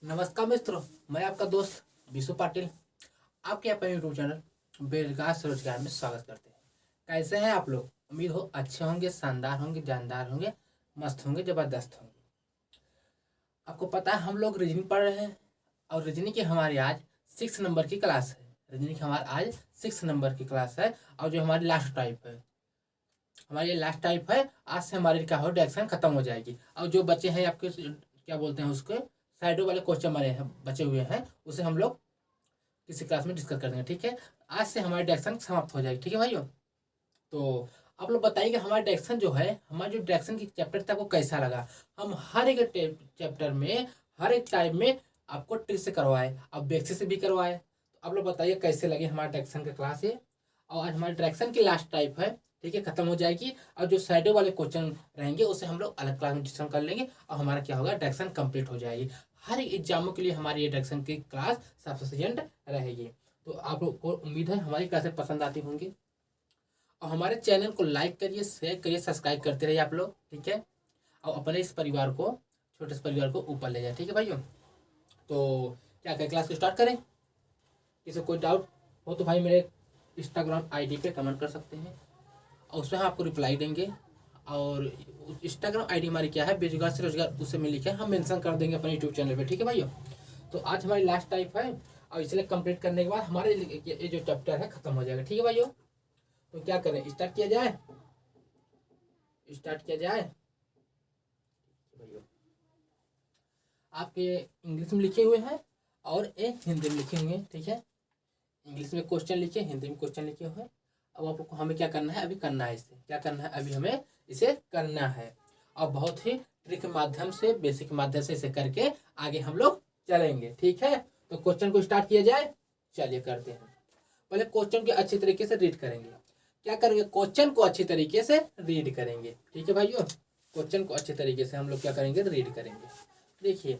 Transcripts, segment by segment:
नमस्कार मित्रों, मैं आपका दोस्त विशु पाटिल आपके अपने यूट्यूब चैनल बेरोजगार से रोजगार में स्वागत करते हैं। कैसे हैं आप लोग? उम्मीद हो अच्छे होंगे, शानदार होंगे, जानदार होंगे, मस्त होंगे, जबरदस्त होंगे। आपको पता है हम लोग रीजनिंग पढ़ रहे हैं और रीजनिंग की हमारी आज 6 नंबर की क्लास है। रीजनिंग की हमारी आज 6 नंबर की क्लास है और जो हमारी लास्ट टाइप है, हमारी ये लास्ट टाइप है। आज से हमारी क्या हो, डायरेक्शन खत्म हो जाएगी और जो बच्चे हैं आपके क्या बोलते हैं उसके साइडों वाले क्वेश्चन बने हैं, बचे हुए हैं, उसे हम लोग किसी क्लास में डिस्कस कर देंगे। ठीक है, आज से हमारी डायरेक्शन समाप्त हो जाएगी। ठीक है भाइयों, तो आप लोग बताइए कि हमारा डायरेक्शन जो है, हमारा जो डायरेक्शन की चैप्टर था वो कैसा लगा। हम हर एक चैप्टर में, हर एक टाइप में आपको ट्रिक से करवाए, अब बेसिक से भी करवाए। तो आप लोग बताइए कैसे लगे हमारा डायरेक्शन का क्लास ये। और आज हमारे डायरेक्शन की लास्ट टाइप है, ठीक है, खत्म हो जाएगी और जो साइडों वाले क्वेश्चन रहेंगे उसे हम लोग अलग क्लास में डिस्कशन कर लेंगे और हमारा क्या होगा, डायरेक्शन कंप्लीट हो जाएगी। हर एक एग्जामों के लिए हमारी ये डायरेक्शन की क्लास सफिशिएंट रहेगी। तो आप लोग को उम्मीद है हमारी क्लासें पसंद आती होंगी और हमारे चैनल को लाइक करिए, शेयर करिए, सब्सक्राइब करते रहिए आप लोग। ठीक है, और अपने इस परिवार को, छोटे से परिवार को ऊपर ले जाए। ठीक है भाइयों, तो क्या करें, क्लास को स्टार्ट करें? किसी कोई डाउट हो तो भाई मेरे इंस्टाग्राम आईडी पे कमेंट कर सकते हैं और उसमें हम आपको रिप्लाई देंगे। और इंस्टाग्राम आईडी हमारी क्या है, बेरोजगार से रोजगार, उसे में लिखे हम मेंशन कर देंगे अपने यूट्यूब चैनल पे। ठीक है भाइयों, तो आज हमारी लास्ट टाइप है और इसलिए कंप्लीट करने के बाद हमारे ये जो चैप्टर है खत्म हो जाएगा। ठीक है भाइयों, तो क्या करें, स्टार्ट किया जाए? स्टार्ट किया जाए भाइयों। आपके इंग्लिश में लिखे हुए हैं और एक हिंदी में लिखे हुए हैं। ठीक है, इंग्लिश में क्वेश्चन लिखे, हिंदी में क्वेश्चन लिखे हुए हैं। अब आपको हमें क्या करना है, अभी करना है इसे, क्या करना है अभी हमें इसे करना है और बहुत ही ट्रिक के माध्यम से, बेसिक के माध्यम से इसे करके आगे हम लोग चलेंगे। ठीक है, तो क्वेश्चन को स्टार्ट किया जाए। चलिए करते हैं। पहले क्वेश्चन को अच्छी तरीके से रीड करेंगे। क्या करेंगे, क्वेश्चन को अच्छी तरीके से रीड करेंगे। ठीक है भाइयों, क्वेश्चन को अच्छी तरीके से हम लोग क्या करेंगे, रीड करेंगे। देखिए,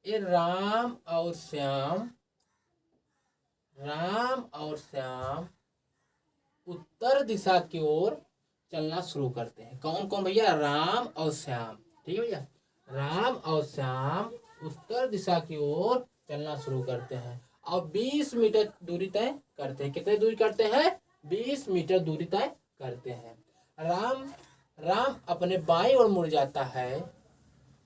ये राम और श्याम, राम और श्याम उत्तर दिशा की ओर चलना शुरू करते हैं। कौन कौन भैया, राम और श्याम। ठीक है भैया, राम और श्याम उत्तर दिशा की ओर चलना शुरू करते हैं और 20 मीटर दूरी तय करते हैं। कितनी दूरी करते हैं? 20 मीटर दूरी तय करते हैं। राम राम अपने बाईं ओर मुड़ जाता है,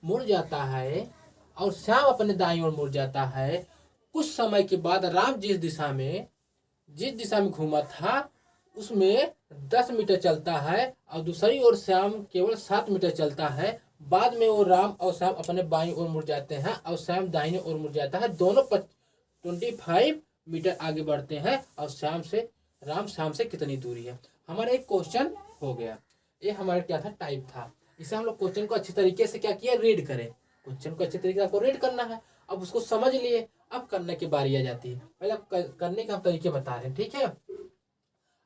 मुड़ जाता है और श्याम अपने दाईं ओर मुड़ जाता है। कुछ समय के बाद राम जिस दिशा में घूमा था उसमें 10 मीटर चलता है और दूसरी ओर श्याम केवल 7 मीटर चलता है। बाद में वो राम और श्याम अपने बाईं ओर मुड़ जाते हैं और श्याम दाहिने ओर मुड़ जाता है। दोनों 25 मीटर आगे बढ़ते हैं और राम श्याम से कितनी दूरी है। हमारा एक क्वेश्चन हो गया। ये हमारा क्या था, टाइप था। इसे हम लोग क्वेश्चन को अच्छी तरीके से क्या किया, रीड करें। क्वेश्चन को अच्छी तरीके से आपको रीड करना है। अब उसको समझ लिए, अब करने की बारी आ जाती है। पहले आप करने के हम तरीके बता रहे हैं। ठीक है,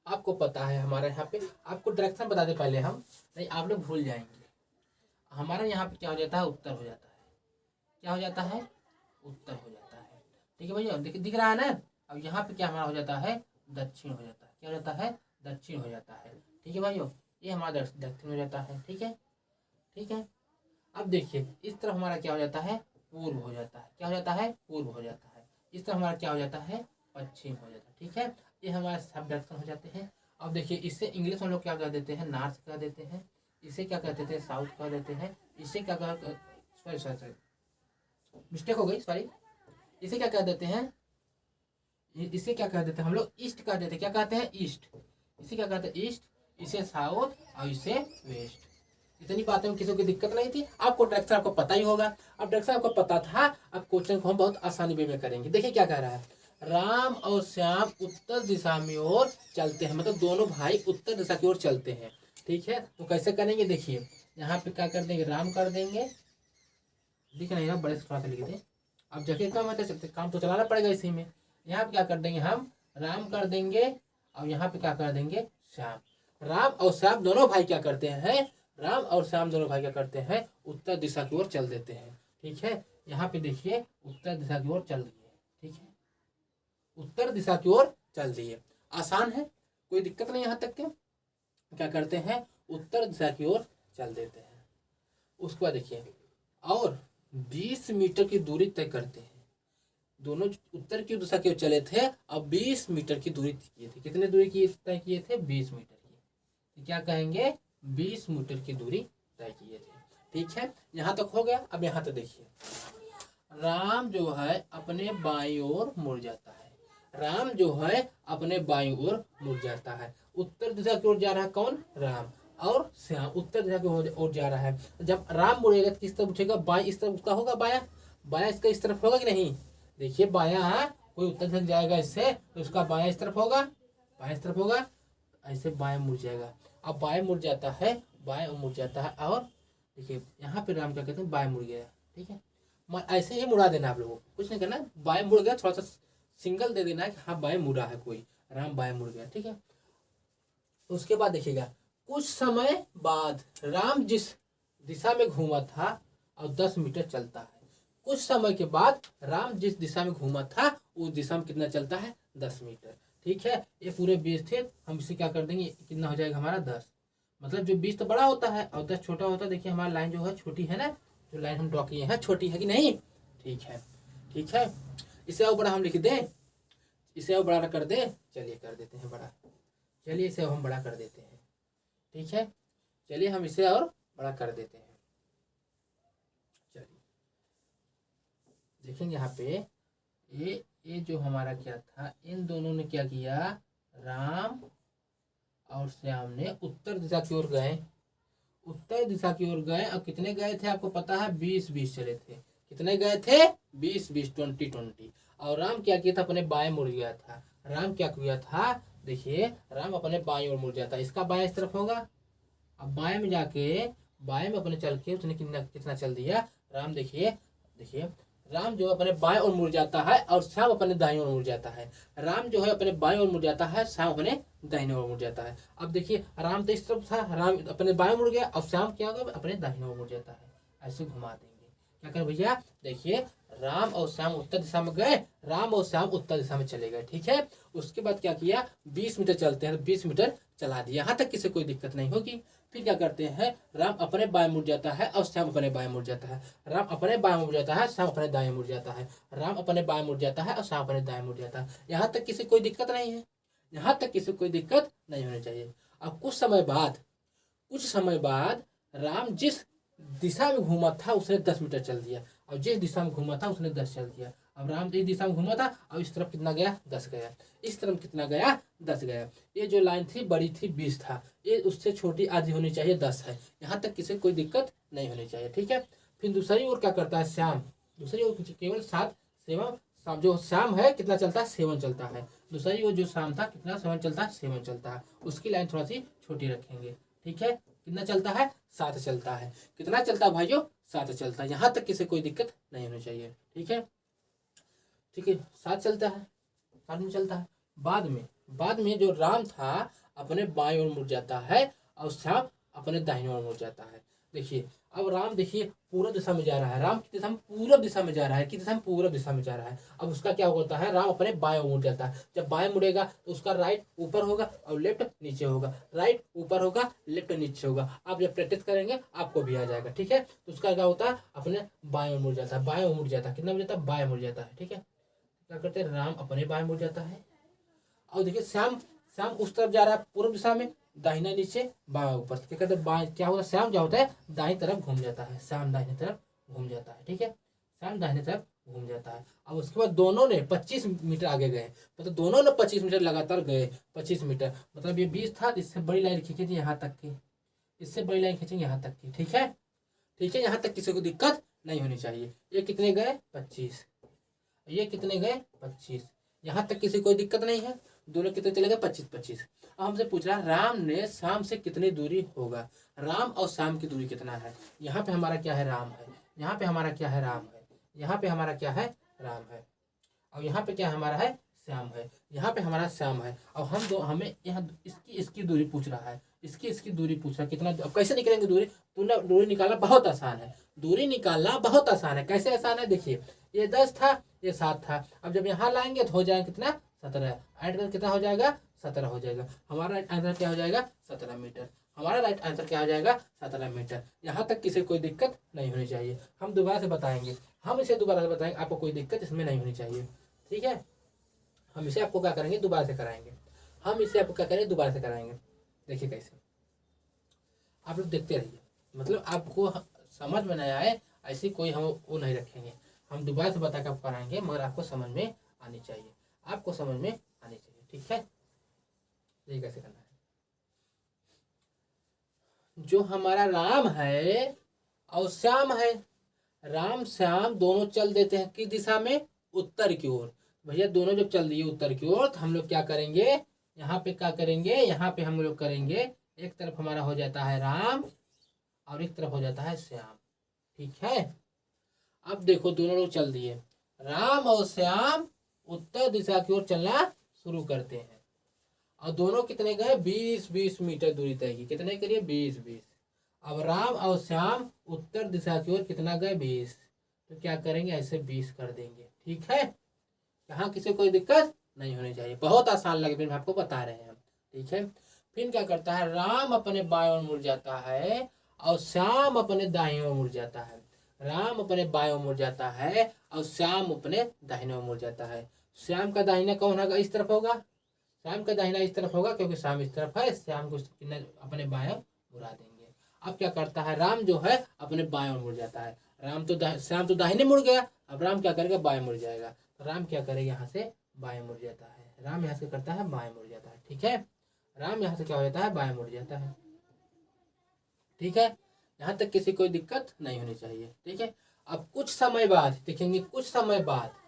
आपको पता है हमारे यहाँ पे, आपको डायरेक्शन बता दे पहले हम, नहीं आप लोग भूल जाएंगे। हमारा यहाँ पे क्या हो जाता है, उत्तर हो जाता है। क्या हो जाता है, उत्तर हो जाता है। ठीक है भैया, दिख रहा है ना। अब यहाँ पे क्या हमारा हो जाता है, दक्षिण हो जाता है। क्या हो जाता है, दक्षिण हो जाता है। ठीक है भाइयों, ये हमारा दक्षिण हो जाता है। ठीक है, ठीक है। अब देखिए, इस तरफ हमारा क्या हो जाता है, पूर्व हो जाता है। क्या हो जाता है, पूर्व हो जाता है। इस तरफ हमारा क्या हो जाता है, पश्चिम हो जाता है। ठीक है, ये हमारे सब डायरेक्शन हो जाते हैं। अब देखिए, इससे इंग्लिश में लोग क्या कह देते हैं, नॉर्थ कह देते हैं। इसे क्या कहते थे, साउथ कह देते हैं। इसे क्या कह, सॉरी मिस्टेक हो गई, सॉरी। इसे क्या कह देते हैं, इसे क्या कह देते हैं हम लोग, ईस्ट कह देते हैं। क्या कहते हैं, ईस्ट। इसे क्या कहते हैं, ईस्ट। इसे साउथ और इसे वेस्ट। इतनी बातें में किसी को दिक्कत नहीं थी। आपको डायरेक्शन आपको पता ही होगा। अब डायरेक्शन आपको पता था, अब क्वेश्चन को हम बहुत आसानी वे में करेंगे। देखिए क्या कह रहा है, राम और श्याम उत्तर दिशा में ओर चलते हैं, मतलब दोनों भाई उत्तर दिशा की ओर चलते हैं। ठीक है, तो कैसे करेंगे, देखिए यहाँ पे क्या कर देंगे, राम कर देंगे। दिख नहीं ना, बड़े से थोड़ा सा लिख दे। अब जगह कम है तो काम तो चलाना पड़ेगा इसी में। यहाँ पे क्या कर देंगे, हम राम कर देंगे और यहाँ पे क्या कर देंगे, श्याम। राम और श्याम दोनों भाई क्या करते हैं, राम और श्याम दोनों भाई क्या करते हैं, उत्तर दिशा की ओर चल देते हैं। ठीक है, यहाँ पे देखिए उत्तर दिशा की ओर चल दिए। ठीक है, उत्तर दिशा की ओर चल दिए। आसान है, कोई दिक्कत नहीं यहाँ तक के। क्या करते हैं, उत्तर दिशा की ओर चल देते हैं। उसके बाद देखिए, और 20 मीटर की दूरी तय करते हैं। दोनों उत्तर की दिशा की ओर चले थे, अब 20 मीटर की दूरी किए थे। कितने दूरी की तय किए थे? 20 मीटर की। तो क्या कहेंगे? 20 मीटर की दूरी तय किए थे। ठीक है, यहाँ तक हो गया। अब यहाँ तक देखिए, राम जो है अपने बाईं ओर मुड़ जाता है। राम जो है अपने बाईं ओर मुड़ जाता है। उत्तर दिशा की ओर जा रहा है कौन? राम। और श्याम उत्तर दिशा की ओर जा रहा है। जब राम मुड़ेगा तो किस तरफ उठेगा? बाएं। इस तरफ उसका होगा बायां, बायां इसका इस तरफ होगा कि नहीं? देखिए बायां, कोई उत्तर दिशा जाएगा इससे तो उसका बायां इस तरफ होगा, बायां इस तरफ होगा, ऐसे बाएं मुड़ जाएगा। अब बाएं मुड़ जाता है, बाएं मुड़ जाता है। और देखिए यहाँ पे राम क्या कहते हैं? बाएं मुड़ गया। ठीक है, ऐसे ही मुड़ा देना आप लोगों को, कुछ नहीं करना। बाएं मुड़ गया, थोड़ा सा सिंगल दे देना है कि हाँ बाएं मुड़ा है कोई, राम बाएं मुड़ गया। ठीक है, उसके बाद देखिएगा, कुछ समय बाद राम जिस दिशा में घूमा था और 10 मीटर चलता है। कुछ समय के बाद राम जिस दिशा में घूमा था उस दिशा में कितना चलता है? 10 मीटर। ठीक है, ये पूरे 20 थे, हम इसे क्या कर देंगे? कितना हो जाएगा हमारा? 10। मतलब जो 20 तो बड़ा होता है और 10 छोटा होता है। देखिए हमारी लाइन जो है छोटी है ना, जो लाइन हम ड्रॉ किए हैं छोटी है कि नहीं? ठीक है, ठीक है। इसे और बड़ा हम लिख दें, इसे और बड़ा कर दें? चलिए कर देते हैं बड़ा। चलिए इसे हम बड़ा कर देते हैं। ठीक है, चलिए हम इसे और बड़ा कर देते हैं। चलिए देखेंगे यहाँ पे, ये जो हमारा क्या था, इन दोनों ने क्या किया? राम और श्याम ने उत्तर दिशा की ओर गए। उत्तर दिशा की ओर गए और कितने गए थे आपको पता है? 20-20 चले थे। कितने गए थे? 20-20, 20-20। और राम क्या किया था? अपने बाएं मुड़ गया था। राम क्या किया था? देखिए राम अपने बाएं ओर मुड़ जाता है। इसका बाएं इस तरफ होगा। अब बाएं में जाके, बाएं में अपने चल के उसने कितना चल दिया? राम देखिए, देखिए राम जो अपने बाएं ओर मुड़ जाता है और श्याम अपने दाईं ओर मुड़ जाता है। राम जो है अपने बाएं ओर मुड़ जाता है, श्याम अपने दाहिने ओर मुड़ जाता है। अब देखिए राम तो इस तरफ था, राम अपने बाएं मुड़ गया और श्याम क्या होगा? अपने दाहिने ओर मुड़ जाता है। ऐसे घुमा देंगे। क्या करें भैया? देखिए राम और श्याम उत्तर दिशा में गए, राम और श्याम उत्तर दिशा में चले गए। ठीक है, उसके बाद क्या किया? 20 मीटर चलते हैं तो 20 मीटर चला दिया। यहाँ तक किसी कोई दिक्कत नहीं होगी। फिर क्या करते हैं? राम अपने बाएं मुड़ जाता है और श्याम अपने बाएं मुड़ जाता है। राम अपने बाएं मुड़ जाता है, श्याम अपने दाएं मुड़ जाता है। राम अपने बाएं मुड़ जाता है और श्याम अपने दाएं मुड़ जाता है। यहाँ तक किसी कोई दिक्कत नहीं है। यहाँ तक किसी कोई दिक्कत नहीं होनी चाहिए। अब कुछ समय बाद राम जिस दिशा में घूमा था उसने 10 मीटर चल दिया और जिस दिशा में घूमा था उसने 10 चल दिया। अब राम इस दिशा में घूमा था और इस तरफ कितना गया? 10 गया। इस तरफ कितना गया? 10 गया। ये जो लाइन थी बड़ी थी 20 था, ये उससे छोटी आधी होनी चाहिए 10 है। यहाँ तक किसी कोई दिक्कत नहीं होनी चाहिए। ठीक है, फिर दूसरी ओर क्या करता है? श्याम दूसरी ओर केवल 7 7 जो श्याम है कितना चलता है? 7 चलता है। दूसरी ओर जो श्याम था कितना? 7 चलता है, 7 चलता है। उसकी लाइन थोड़ा सी छोटी रखेंगे। ठीक है, कितना चलता है? 7 चलता है। कितना चलता है भाइयों? 7 चलता है। यहाँ तक किसी कोई दिक्कत नहीं होनी चाहिए। ठीक है, ठीक है, 7 चलता है, 7 में चलता है। बाद में जो राम था अपने बाएं ओर मुड़ जाता है और श्याम अपने दाहिने ओर मुड़ जाता है। देखिए अब राम देखिए पूर्व दिशा में जा रहा है। राम की दिशा में पूर्व दिशा में जा रहा है, किस दिशा में? पूर्व दिशा में जा रहा है। अब उसका क्या होता है? राम अपने बाएं ओर मुड़ जाता है। जब बाएं मुड़ेगा तो उसका राइट ऊपर होगा और लेफ्ट नीचे होगा। राइट ऊपर होगा, लेफ्ट नीचे होगा। आप जब प्रैक्टिस करेंगे आपको भी आ जाएगा। ठीक है, तो उसका क्या होता है? अपने बाएं ओर मुड़ जाता है, बाएं ओर मुड़ जाता है। कितना मुड़ जाता है? बाएं मुड़ जाता है। ठीक है, क्या करते हैं? राम अपने बाएं मुड़ जाता है और देखिए श्याम उस तरफ जा रहा है पूर्व दिशा में, दाहिना नीचे बाएं ऊपर। क्या कहते हैं? बाएं क्या होता है? श्याम क्या होता है? दाहिनी तरफ घूम जाता है। श्याम दाहिनी तरफ घूम जाता है। ठीक है, श्याम दाहिनी तरफ घूम जाता है। अब उसके बाद दोनों ने 25 मीटर आगे गए, मतलब दोनों ने 25 मीटर लगातार गए। 25 मीटर मतलब ये 20 था, इससे बड़ी लाइन खींची यहाँ तक की, इससे बड़ी लाइन खींचेंगे यहाँ तक की। ठीक है, ठीक है, यहाँ तक किसी को दिक्कत नहीं होनी चाहिए। ये कितने गए? 25। ये कितने गए? 25। यहाँ तक किसी कोई दिक्कत नहीं है। दोनों कितने चले गए? 25-25। अब हमसे पूछ रहा है राम ने श्याम से कितनी दूरी होगा? राम और श्याम की दूरी कितना है? यहाँ पे हमारा क्या है? राम है। यहाँ पे हमारा क्या है? राम है। यहाँ पे हमारा क्या है? राम है। और यहाँ पे क्या हमारा है? श्याम है। यहाँ पे हमारा श्याम है। और हमें यहाँ इसकी दूरी पूछ रहा है, इसकी दूरी पूछ रहा है। कितना? अब कैसे निकलेंगे दूरी? दूरी निकालना बहुत आसान है। दूरी निकालना बहुत आसान है। कैसे आसान है? देखिए ये 10 था, ये 7 था। अब जब यहाँ लाएंगे तो हो जाएगा कितना? 17। ऐड कर कितना हो जाएगा? 17 हो जाएगा। हमारा आंसर क्या हो जाएगा? 17 मीटर। हमारा राइट आंसर क्या हो जाएगा 17 मीटर। यहाँ तक किसी कोई दिक्कत नहीं होनी चाहिए। हम दोबारा से बताएंगे, हम इसे दोबारा से बताएंगे, आपको कोई दिक्कत इसमें नहीं होनी चाहिए। ठीक है, हम इसे आपको क्या करेंगे दोबारा से कराएंगे, हम इसे आपको क्या करेंगे दोबारा से कराएंगे। देखिए कैसे, आप लोग देखते रहिए, मतलब आपको समझ में नहीं आए ऐसी कोई हम वो नहीं रखेंगे, हम दोबारा से बता कर कराएंगे, मगर आपको समझ में आनी चाहिए, आपको समझ में आनी चाहिए। ठीक है, ये कैसे करना है। जो हमारा राम है और श्याम है, राम श्याम दोनों चल देते हैं किस दिशा में, उत्तर की ओर। भैया दोनों जब चल दिए उत्तर की ओर, तो हम लोग क्या करेंगे, यहाँ पे क्या करेंगे, यहाँ पे हम लोग करेंगे, एक तरफ हमारा हो जाता है राम और एक तरफ हो जाता है श्याम। ठीक है, अब देखो दोनों लोग चल दिए, राम और श्याम उत्तर दिशा की ओर चलना शुरू करते हैं, और दोनों कितने गए 20-20 मीटर दूरी तय की, कितने करिए 20-20। अब राम और श्याम उत्तर दिशा की ओर कितना गए 20, तो क्या करेंगे ऐसे 20 कर देंगे। ठीक है, यहाँ किसी कोई दिक्कत नहीं होनी चाहिए, बहुत आसान लगे मैं आपको बता रहे हैं। ठीक है, फिर क्या करता है, राम अपने बाएं ओर मुड़ जाता है और श्याम अपने दाहिने ओर मुड़ जाता है, राम अपने बाएं ओर मुड़ जाता है और श्याम अपने दाहिने ओर मुड़ जाता है। श्याम का दाहिना कौन होगा, इस तरफ होगा, श्याम का दाहिना इस तरफ होगा क्योंकि श्याम इस तरफ है, श्याम को अपने बाएं मुड़ा देंगे। अब क्या करता है, राम जो है अपने बाएं ओर मुड़ जाता है, राम तो श्याम तो दाहिने मुड़ गया, अब राम क्या करेगा बाएं मुड़ जाएगा, तो राम क्या करेगा यहाँ से बाएं मुड़ जाता है, राम यहाँ से करता है बाएं मुड़ जाता है। ठीक है, राम यहाँ से क्या हो जाता है बाएं मुड़ जाता है। ठीक है, यहाँ तक किसी कोई दिक्कत नहीं होनी चाहिए। ठीक है, अब कुछ समय बाद देखेंगे, कुछ समय बाद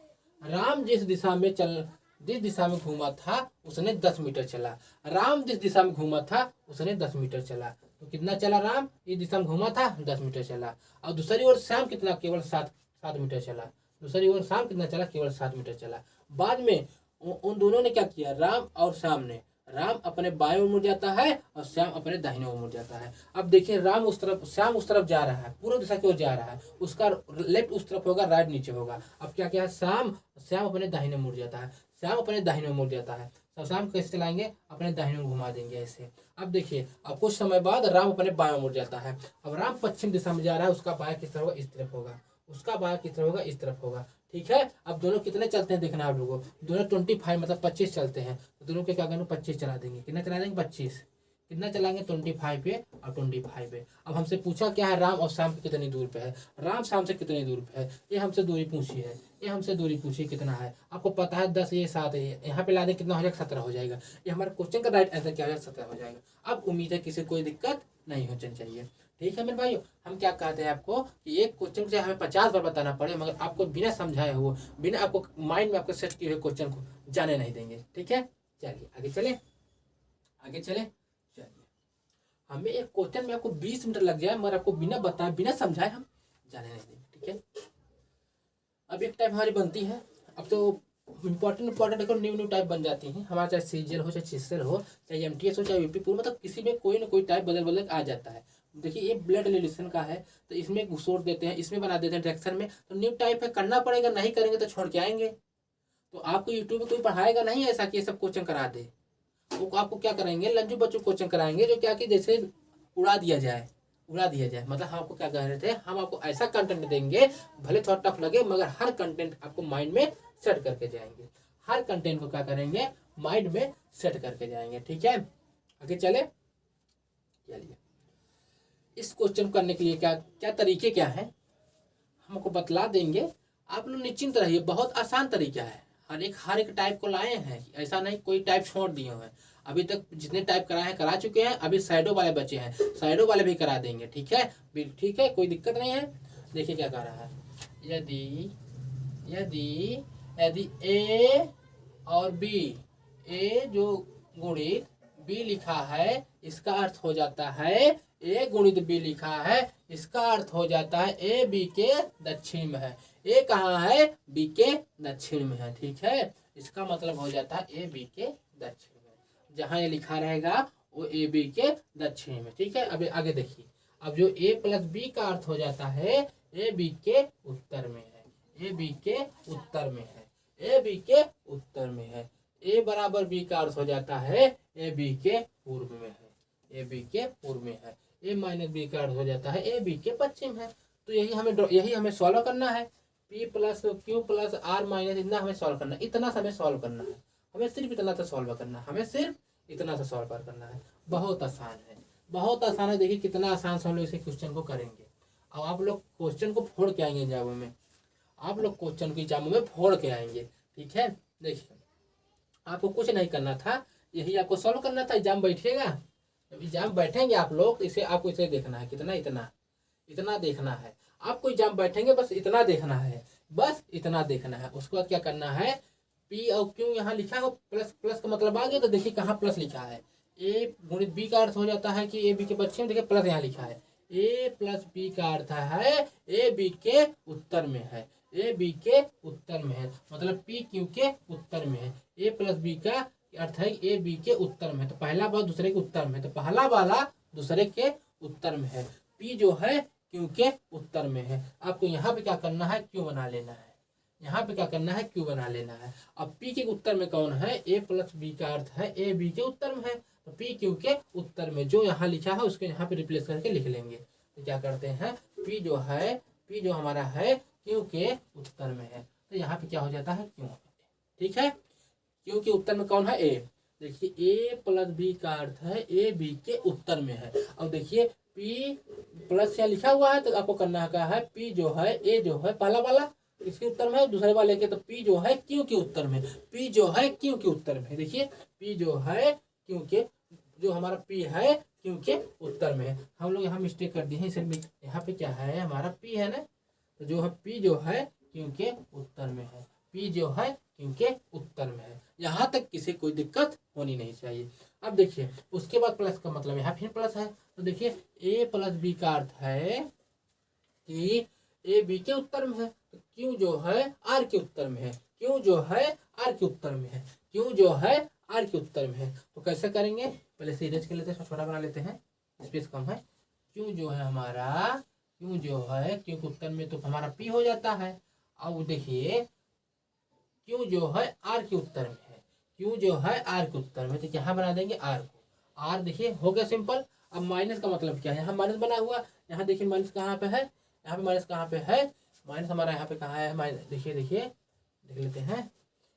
राम जिस दिशा में घूमा था उसने 10 मीटर चला, राम जिस दिशा में घूमा था उसने 10 मीटर चला, तो कितना चला, राम इस दिशा में घूमा था 10 मीटर चला, और दूसरी ओर श्याम कितना, केवल 7 मीटर चला, दूसरी ओर श्याम कितना चला, केवल 7 मीटर चला। बाद में उन दोनों ने क्या किया, राम और श्याम ने, राम अपने बाएं ओर मुड़ जाता है और श्याम अपने दाहिने ओर मुड़ जाता है। अब देखिए राम उस तरफ, श्याम उस तरफ जा रहा है, पूर्व दिशा की ओर जा रहा है, उसका लेफ्ट उस तरफ होगा, राइट नीचे होगा। अब क्या क्या है, श्याम अपने दाहिने मुड़ जाता है, श्याम अपने दाहिने ओर मुड़ जाता है, तो श्याम कैसे चलाएंगे, अपने दाहिने ओर घुमा देंगे ऐसे। अब देखिए, अब कुछ समय बाद राम अपने बाएं ओर मुड़ जाता है, अब राम पश्चिम दिशा में जा रहा है, उसका बाएं किस तरफ होगा, इस तरफ होगा, उसका बाएं किस तरफ होगा, इस तरफ होगा। ठीक है, अब दोनों कितने चलते हैं देखना आप लोगों को, दोनों 25 मतलब 25 चलते हैं, तो दोनों के क्या करेंगे 25 चला देंगे, कितना चला देंगे 25, कितना चलाएंगे 25 पे और 25 पे। अब हमसे पूछा क्या है, राम और श्याम कितनी दूर पे है, राम श्याम से कितनी दूर पे है, ये हमसे दूरी पूछी है, ये हमसे दूरी पूछी कितना है, आपको पता है 10, ये 7 है, यहाँ पे ला दें कितना हो जाएगा 17 हो जाएगा, ये हमारे क्वेश्चन का राइट आंसर क्या हो जाएगा 17 हो जाएगा। अब उम्मीद है किसी कोई दिक्कत नहीं होनी चाहिए। ठीक है मेरे भाइयों, हम क्या कहते हैं आपको कि एक क्वेश्चन चाहे हमें 50 बार बताना पड़े, मगर आपको बिना समझाए हुए, बिना आपको माइंड में आपको सेट किए हुए क्वेश्चन को जाने नहीं देंगे। ठीक है, चलिए आगे चले, आगे चले, चलिए। हमें एक क्वेश्चन में आपको 20 मिनट लग जाए, मगर आपको बिना बताए बिना समझाए हम जाने नहीं देंगे। ठीक है, अब एक टाइप हमारी बनती है, अब तो इंपॉर्टेंट देखो न्यू टाइप बन जाती हैं हमारा, चाहे सीजीएल हो, चाहे सीसीएल हो, चाहे एमटीएस हो, चाहे यूपी पूर्व, मतलब किसी में कोई ना कोई टाइप बदल आ जाता है। देखिए ये ब्लड रिलेशन का है, तो इसमें घुसोड़ देते हैं, इसमें बना देते हैं डायरेक्शन में, तो न्यू टाइप है, करना पड़ेगा, नहीं करेंगे तो छोड़ के आएंगे। तो आपको यूट्यूब में कोई पढ़ाएगा नहीं ऐसा कि ये सब कोचिंग करा दे, वो आपको क्या कराएंगे, लंजू बच्चों कोचिंग कराएंगे, जो क्या कि जैसे उड़ा दिया जाए, मतलब हम आपको क्या कह रहे थे, हम आपको ऐसा कंटेंट देंगे, भले थोड़ा टफ लगे, मगर हर कंटेंट आपको माइंड में सेट करके जाएंगे, हर कंटेंट को क्या करेंगे माइंड में सेट करके जाएंगे। ठीक है, आगे चले, चलिए। इस क्वेश्चन करने के लिए क्या क्या तरीके क्या है हमको बतला देंगे, आप लोग निश्चिंत रहिए, बहुत आसान तरीका है, हर एक टाइप को लाए हैं, ऐसा नहीं कोई टाइप छोड़ दिए हैं, अभी तक जितने टाइप कराए हैं करा चुके हैं, अभी साइडो वाले बचे हैं, साइडो वाले भी करा देंगे। ठीक है, ठीक है, कोई दिक्कत नहीं है। देखिए क्या कर रहा है, यदि यदि यदि ए और बी, ए जो गुणित बी लिखा है, इसका अर्थ हो जाता है ए गुणित बी लिखा है, इसका अर्थ हो जाता है ए बी के दक्षिण में है, ए कहाँ है, बी के दक्षिण में है। ठीक है, इसका मतलब हो जाता है ए बी के दक्षिण में, जहाँ ये लिखा रहेगा वो ए बी के दक्षिण में। ठीक है, अब आगे देखिए, अब जो ए प्लस बी का अर्थ हो जाता है ए बी के उत्तर में है, ए बी के उत्तर में है, ए बी के उत्तर में है, ए बराबर बी का अर्थ हो जाता है ए बी के पूर्व में है, ए बी के पूर्व में है। ए माइनस बी का अर्थ हो जाता है ए बी के पश्चिम है। तो यही हमें सॉल्व करना है। P plus q plus r minus इतना हमें सॉल्व करना है, इतना हमें सॉल्व करना है, हमें सिर्फ इतना सा सॉल्व करना है, हमें सिर्फ इतना सा सॉल्व करना है। बहुत आसान है, बहुत आसान है। देखिए कितना आसान से हम लोग इसे क्वेश्चन को करेंगे। अब आप लोग क्वेश्चन को फोड़ के आएंगे एग्जामों में, आप लोग क्वेश्चन को एग्जामों में फोड़ के आएंगे। ठीक है, देखिए आपको कुछ नहीं करना था, यही आपको सॉल्व करना था। एग्जाम बैठिएगा, जब एग्जाम बैठेंगे आप लोग इसे आपको इसे देखना है, कितना इतना इतना देखना है आपको। एग्जाम बैठेंगे बस इतना देखना है, बस इतना देखना है। उसके बाद क्या करना है, पी और क्यू यहाँ लिखा हो, प्लस प्लस का मतलब आ गया। तो देखिए कहाँ प्लस लिखा है, ए गुणित बी का अर्थ हो जाता है कि ए बी के पश्चिम, देखिए प्लस यहाँ लिखा है। ए प्लस बी का अर्थ है ए बी के उत्तर में है, ए बी के उत्तर में है, मतलब पी क्यू के उत्तर में है। ए प्लस बी का अर्थ है ए बी के उत्तर में है, तो पहला वाला दूसरे के उत्तर में है, तो पहला वाला दूसरे के उत्तर में है। पी जो है क्यू के उत्तर में है। आपको यहाँ पे क्या करना है, क्यू बना लेना है, यहाँ पे क्या करना है, क्यू बना लेना है। अब पी के उत्तर में कौन है, ए प्लस बी का अर्थ है ए बी के उत्तर में है, तो पी क्यू के उत्तर में जो यहाँ लिखा है उसको यहाँ पे रिप्लेस करके लिख लेंगे। तो क्या करते हैं, पी जो हमारा है क्यू के उत्तर में है, तो यहाँ पे क्या हो जाता है, क्यू। ठीक है, क्यू के उत्तर में कौन है, ए। देखिए ए प्लस बी का अर्थ है ए बी के उत्तर में है। अब देखिए पी प्लस यहाँ लिखा हुआ है, तो आपको करना क्या है, पी जो है ए जो है पहला वाला इसके उत्तर में है, दूसरे वाले के, तो पी जो है क्यू के उत्तर में, पी जो है क्यू के उत्तर में। देखिए पी जो है क्यू के, जो हमारा पी है क्यू के उत्तर में है। हम लोग यहाँ मिस्टेक कर दिए हैं, इसलिए यहाँ पे क्या है, हमारा पी है ना, तो जो है पी जो है क्यू के उत्तर में है, पी जो है क्यू के उत्तर में है। यहाँ तक किसी कोई दिक्कत होनी नहीं चाहिए। अब देखिए उसके बाद प्लस का मतलब यहाँ फिर प्लस है, तो देखिए ए प्लस बी का अर्थ है कि ए बी के उत्तर में है, तो क्यू जो है आर के उत्तर में है, क्यू जो है आर के उत्तर में है, क्यू जो है आर के उत्तर में है। तो कैसे करेंगे, पहले से इरेज कर लेते हैं, छोटा बना लेते हैं, स्पेस कम है। क्यू जो है हमारा, क्यू जो है क्यू के उत्तर में, तो हमारा पी हो जाता है। अब देखिए क्यू जो है आर के उत्तर में है, क्यू जो है आर के उत्तर में, तो यहाँ बना देंगे आर को, आर देखिए हो गया सिंपल। अब माइनस का मतलब क्या है, यहाँ माइनस बना हुआ, यहाँ देखिए माइनस कहाँ पे है, यहाँ पे माइनस कहाँ पे है, माइनस हमारा यहाँ पे कहाँ है, माइनस देखिए देख लेते हैं।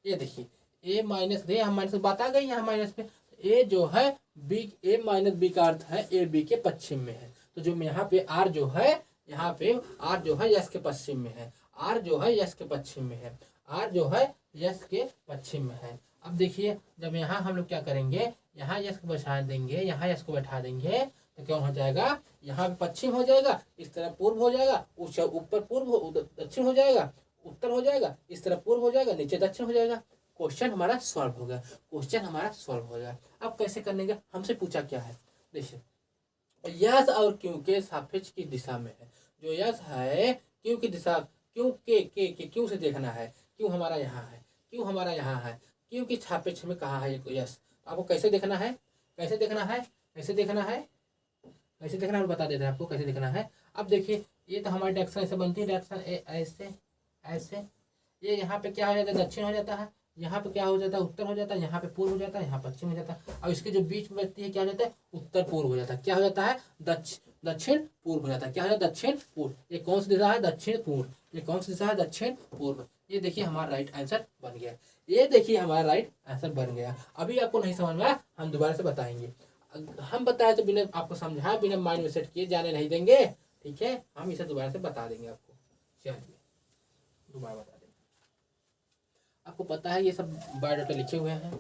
ये देखिए ए माइनस, देखिए हम माइनस बात आ गई यहाँ माइनस पे। ए जो है बी, ए माइनस बी का अर्थ है ए बी के पश्चिम में है, तो जो यहाँ पे आर जो है, यहाँ पे आर जो है यस के पश्चिम में है, आर जो है यस के पश्चिम में है, आर जो है यस के पश्चिम में है। अब देखिए जब यहाँ हम लोग क्या करेंगे, यहाँ यस को बैठा देंगे, यहाँ यस को बैठा देंगे, तो क्या हो जाएगा, यहाँ पे पश्चिम हो जाएगा, इस तरह पूर्व हो जाएगा, ऊपर पूर्व दक्षिण हो जाएगा, उत्तर हो जाएगा, इस तरह पूर्व हो जाएगा, नीचे दक्षिण हो जाएगा। क्वेश्चन हमारा सॉल्व हो गया, क्वेश्चन हमारा सॉल्व हो गया। अब कैसे करने का, हमसे पूछा क्या है, देखिए यस और क्यू के सापेक्ष की दिशा में है। जो यस है क्यू की दिशा, क्यू के क्यू से देखना है, क्यू हमारा यहाँ है, क्यू हमारा यहाँ है, क्यू की सापेक्ष में कहाँ है ये यस। आपको कैसे देखना है, कैसे देखना है, कैसे देखना है, कैसे देखना है बता देते हैं आपको कैसे देखना है। अब देखिए ये तो हमारी डायरेक्शन ऐसे बनती है, डायरेक्शन ऐसे ऐसे, ये यहाँ पे क्या हो जाता है, दक्षिण हो जाता है, यहाँ पे क्या हो जाता है, उत्तर हो जाता है, यहाँ पे पूर्व हो जाता है, यहाँ पश्चिम हो जाता है। और इसके जो बीच में बचती है क्या हो जाता है, उत्तर पूर्व हो जाता है, क्या हो जाता है, दक्षिण पूर्व हो जाता है, क्या हो जाता है, दक्षिण पूर्व। ये कौन सी दिशा है, दक्षिण पूर्व, ये कौन सी दिशा है, दक्षिण पूर्व। ये देखिए हमारा राइट आंसर बन गया, ये देखिए हमारा राइट आंसर बन गया। अभी आपको नहीं समझ में आया, हम दोबारा से बताएंगे, हम बताए तो बिना आपको समझाए, बिना माइंड में सेट किए जाने नहीं देंगे। ठीक है, हम इसे दोबारा से बता देंगे आपको, चलिए दोबारा बता देंगे। आपको पता है ये सब बायोडाटा लिखे हुए हैं,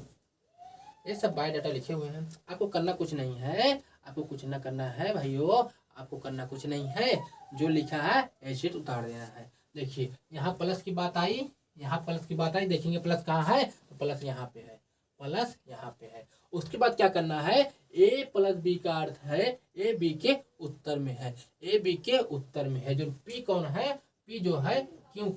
ये सब बायोडाटा लिखे हुए हैं। आपको करना कुछ नहीं है, आपको कुछ ना करना है भाइयों, आपको करना कुछ नहीं है, जो लिखा है ऐसे उतार देना है। देखिए यहाँ प्लस की बात आई, यहाँ प्लस की बात आई, देखेंगे प्लस कहाँ है, तो प्लस यहाँ पे है, प्लस यहाँ पे है। उसके बाद क्या करना है, ए प्लस बी का अर्थ है ए बी के उत्तर में है, ए बी के उत्तर में है। जो पी कौन है, पी जो है क्यू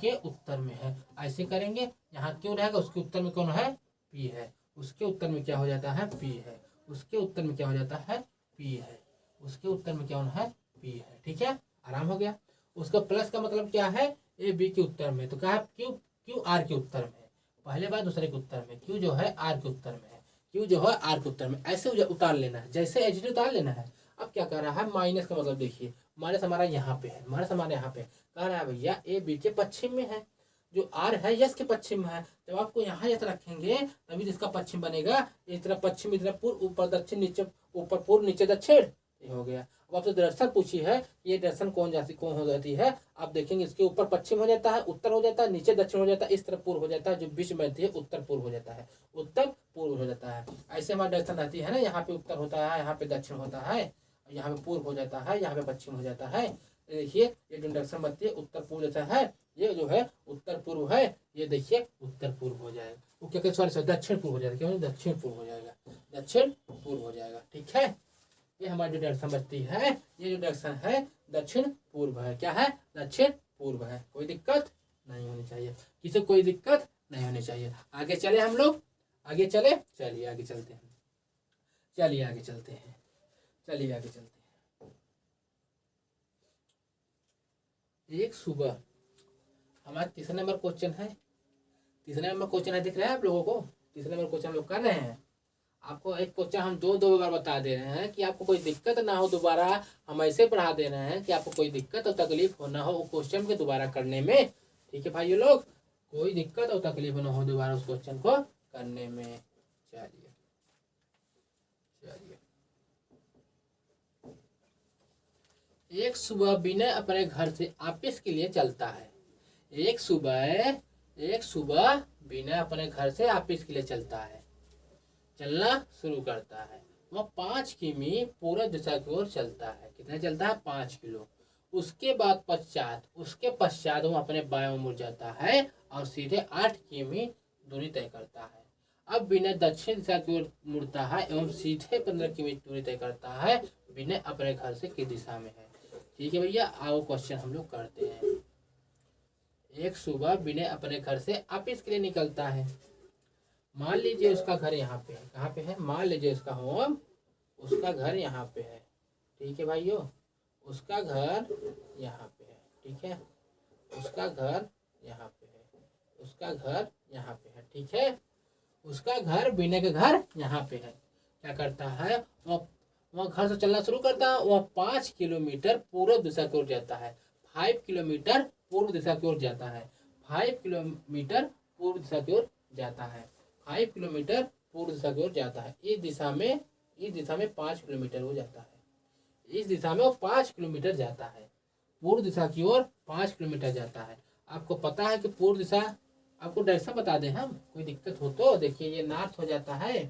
के उत्तर में है। ऐसे करेंगे, यहाँ क्यों रहेगा, उसके उत्तर में कौन है, पी है, उसके उत्तर में क्या हो जाता है, पी है, उसके उत्तर में क्या हो जाता है, पी है, उसके उत्तर में क्या है, पी है। ठीक है, आराम हो गया। उसका प्लस का मतलब क्या है, ए बी के उत्तर में, तो क्या है, क्यू आर के उत्तर में, पहले बार दूसरे के उत्तर में, क्यू जो है आर के उत्तर में है, क्यू जो है आर के उत्तर में, ऐसे उतार लेना है, जैसे एच डी उतार लेना है। अब क्या कर रहा है, माइनस का मतलब देखिए, माइनस हमारा यहाँ पे है, माइनस हमारे यहाँ पे कह रहा है भैया ए बी के पश्चिम में है, जो आर है यस के पश्चिम में है। जब आपको यहाँ यस रखेंगे तभी इसका पश्चिम बनेगा, इस तरह पश्चिम, इधर पूर्व, ऊपर दक्षिण, नीचे ऊपर पूर्व, नीचे दक्षिण, ये हो गया। अब आपसे डायरेक्शन पूछी है, ये डायरेक्शन कौन हो जाती है, आप देखेंगे इसके ऊपर पश्चिम हो जाता है, उत्तर हो जाता है, नीचे दक्षिण हो जाता है, इस तरफ पूर्व हो जाता है, जो बीच में रहती है उत्तर पूर्व हो जाता है, उत्तर पूर्व हो जाता है। ऐसे हमारी डायरेक्शन रहती है ना, यहाँ पे उत्तर होता है, यहाँ पे दक्षिण होता है, यहाँ पे पूर्व हो जाता है, यहाँ पे पश्चिम हो जाता है। देखिए ये जो डायरेक्शन बनती है उत्तर पूर्व जैसा है, ये जो है उत्तर पूर्व है, ये देखिए उत्तर पूर्व हो जाएगा, वो क्या सॉरी दक्षिण पूर्व हो जाएगा, क्यों दक्षिण पूर्व हो जाएगा, दक्षिण पूर्व हो जाएगा। ठीक है, ये हमारी जो डायरेक्शन बचती है, ये जो डायरेक्शन है दक्षिण पूर्व है, क्या है, दक्षिण पूर्व है। कोई दिक्कत नहीं होनी चाहिए, किसी कोई दिक्कत नहीं होनी चाहिए। आगे चले हम लोग, आगे चले, चलिए आगे चलते हैं, चलिए आगे चलते हैं, चलिए आगे चलते हैं। एक सुबह हमारा तीसरा नंबर क्वेश्चन है, तीसरा नंबर क्वेश्चन है, दिख रहा है आप लोगों को, तीसरा नंबर क्वेश्चन लोग कर रहे हैं। आपको एक क्वेश्चन हम दो बार बता दे रहे हैं कि आपको कोई दिक्कत ना हो, दोबारा हम ऐसे पढ़ा दे रहे हैं कि आपको कोई दिक्कत और तकलीफ हो ना हो वो क्वेश्चन के दोबारा करने में। ठीक है भाइयों लोग, कोई दिक्कत और तकलीफ ना हो दोबारा उस क्वेश्चन को करने में। चलिए चलिए, एक सुबह विनय अपने घर से ऑफिस के लिए चलता है। एक सुबह विनय अपने घर से ऑफिस के लिए चलता है, चलना शुरू करता है। वह 5 किमी पूर्व दिशा की ओर चलता है। कितना चलता है, 5 किलो। उसके पश्चात वह अपने बाएं मुड़ जाता है और सीधे 8 किमी दूरी तय करता है। अब विनय दक्षिण दिशा की ओर मुड़ता है एवं सीधे 15 किमी दूरी तय करता है। विनय अपने घर से किस दिशा में है। ठीक है भैया, आओ क्वेश्चन हम लोग करते हैं। एक सुबह विनय अपने घर से ऑफिस के लिए निकलता है। मान लीजिए उसका घर यहाँ पे है, कहाँ पे है, मान लीजिए उसका होम, उसका घर यहाँ पे है। ठीक है भाइयों, उसका घर यहाँ पे है। ठीक है, उसका घर यहाँ पे है, उसका घर यहाँ पे है। ठीक है, उसका घर विनय के घर यहाँ पे है। क्या करता है, वह घर से चलना शुरू करता है। वह 5 किलोमीटर पूर्व दिशा की ओर जाता है। 5 किलोमीटर पूर्व दिशा की ओर जाता है। 5 किलोमीटर पूर्व दिशा की ओर जाता है। 5 किलोमीटर पूर्व दिशा की ओर जाता है। इस दिशा में 5 किलोमीटर हो जाता है। इस दिशा में वो 5 किलोमीटर जाता है। पूर्व दिशा की ओर 5 किलोमीटर जाता है। आपको पता है कि पूर्व दिशा, आपको डायरेक्शन बता दें हम, कोई दिक्कत हो तो। देखिए ये नॉर्थ हो जाता है,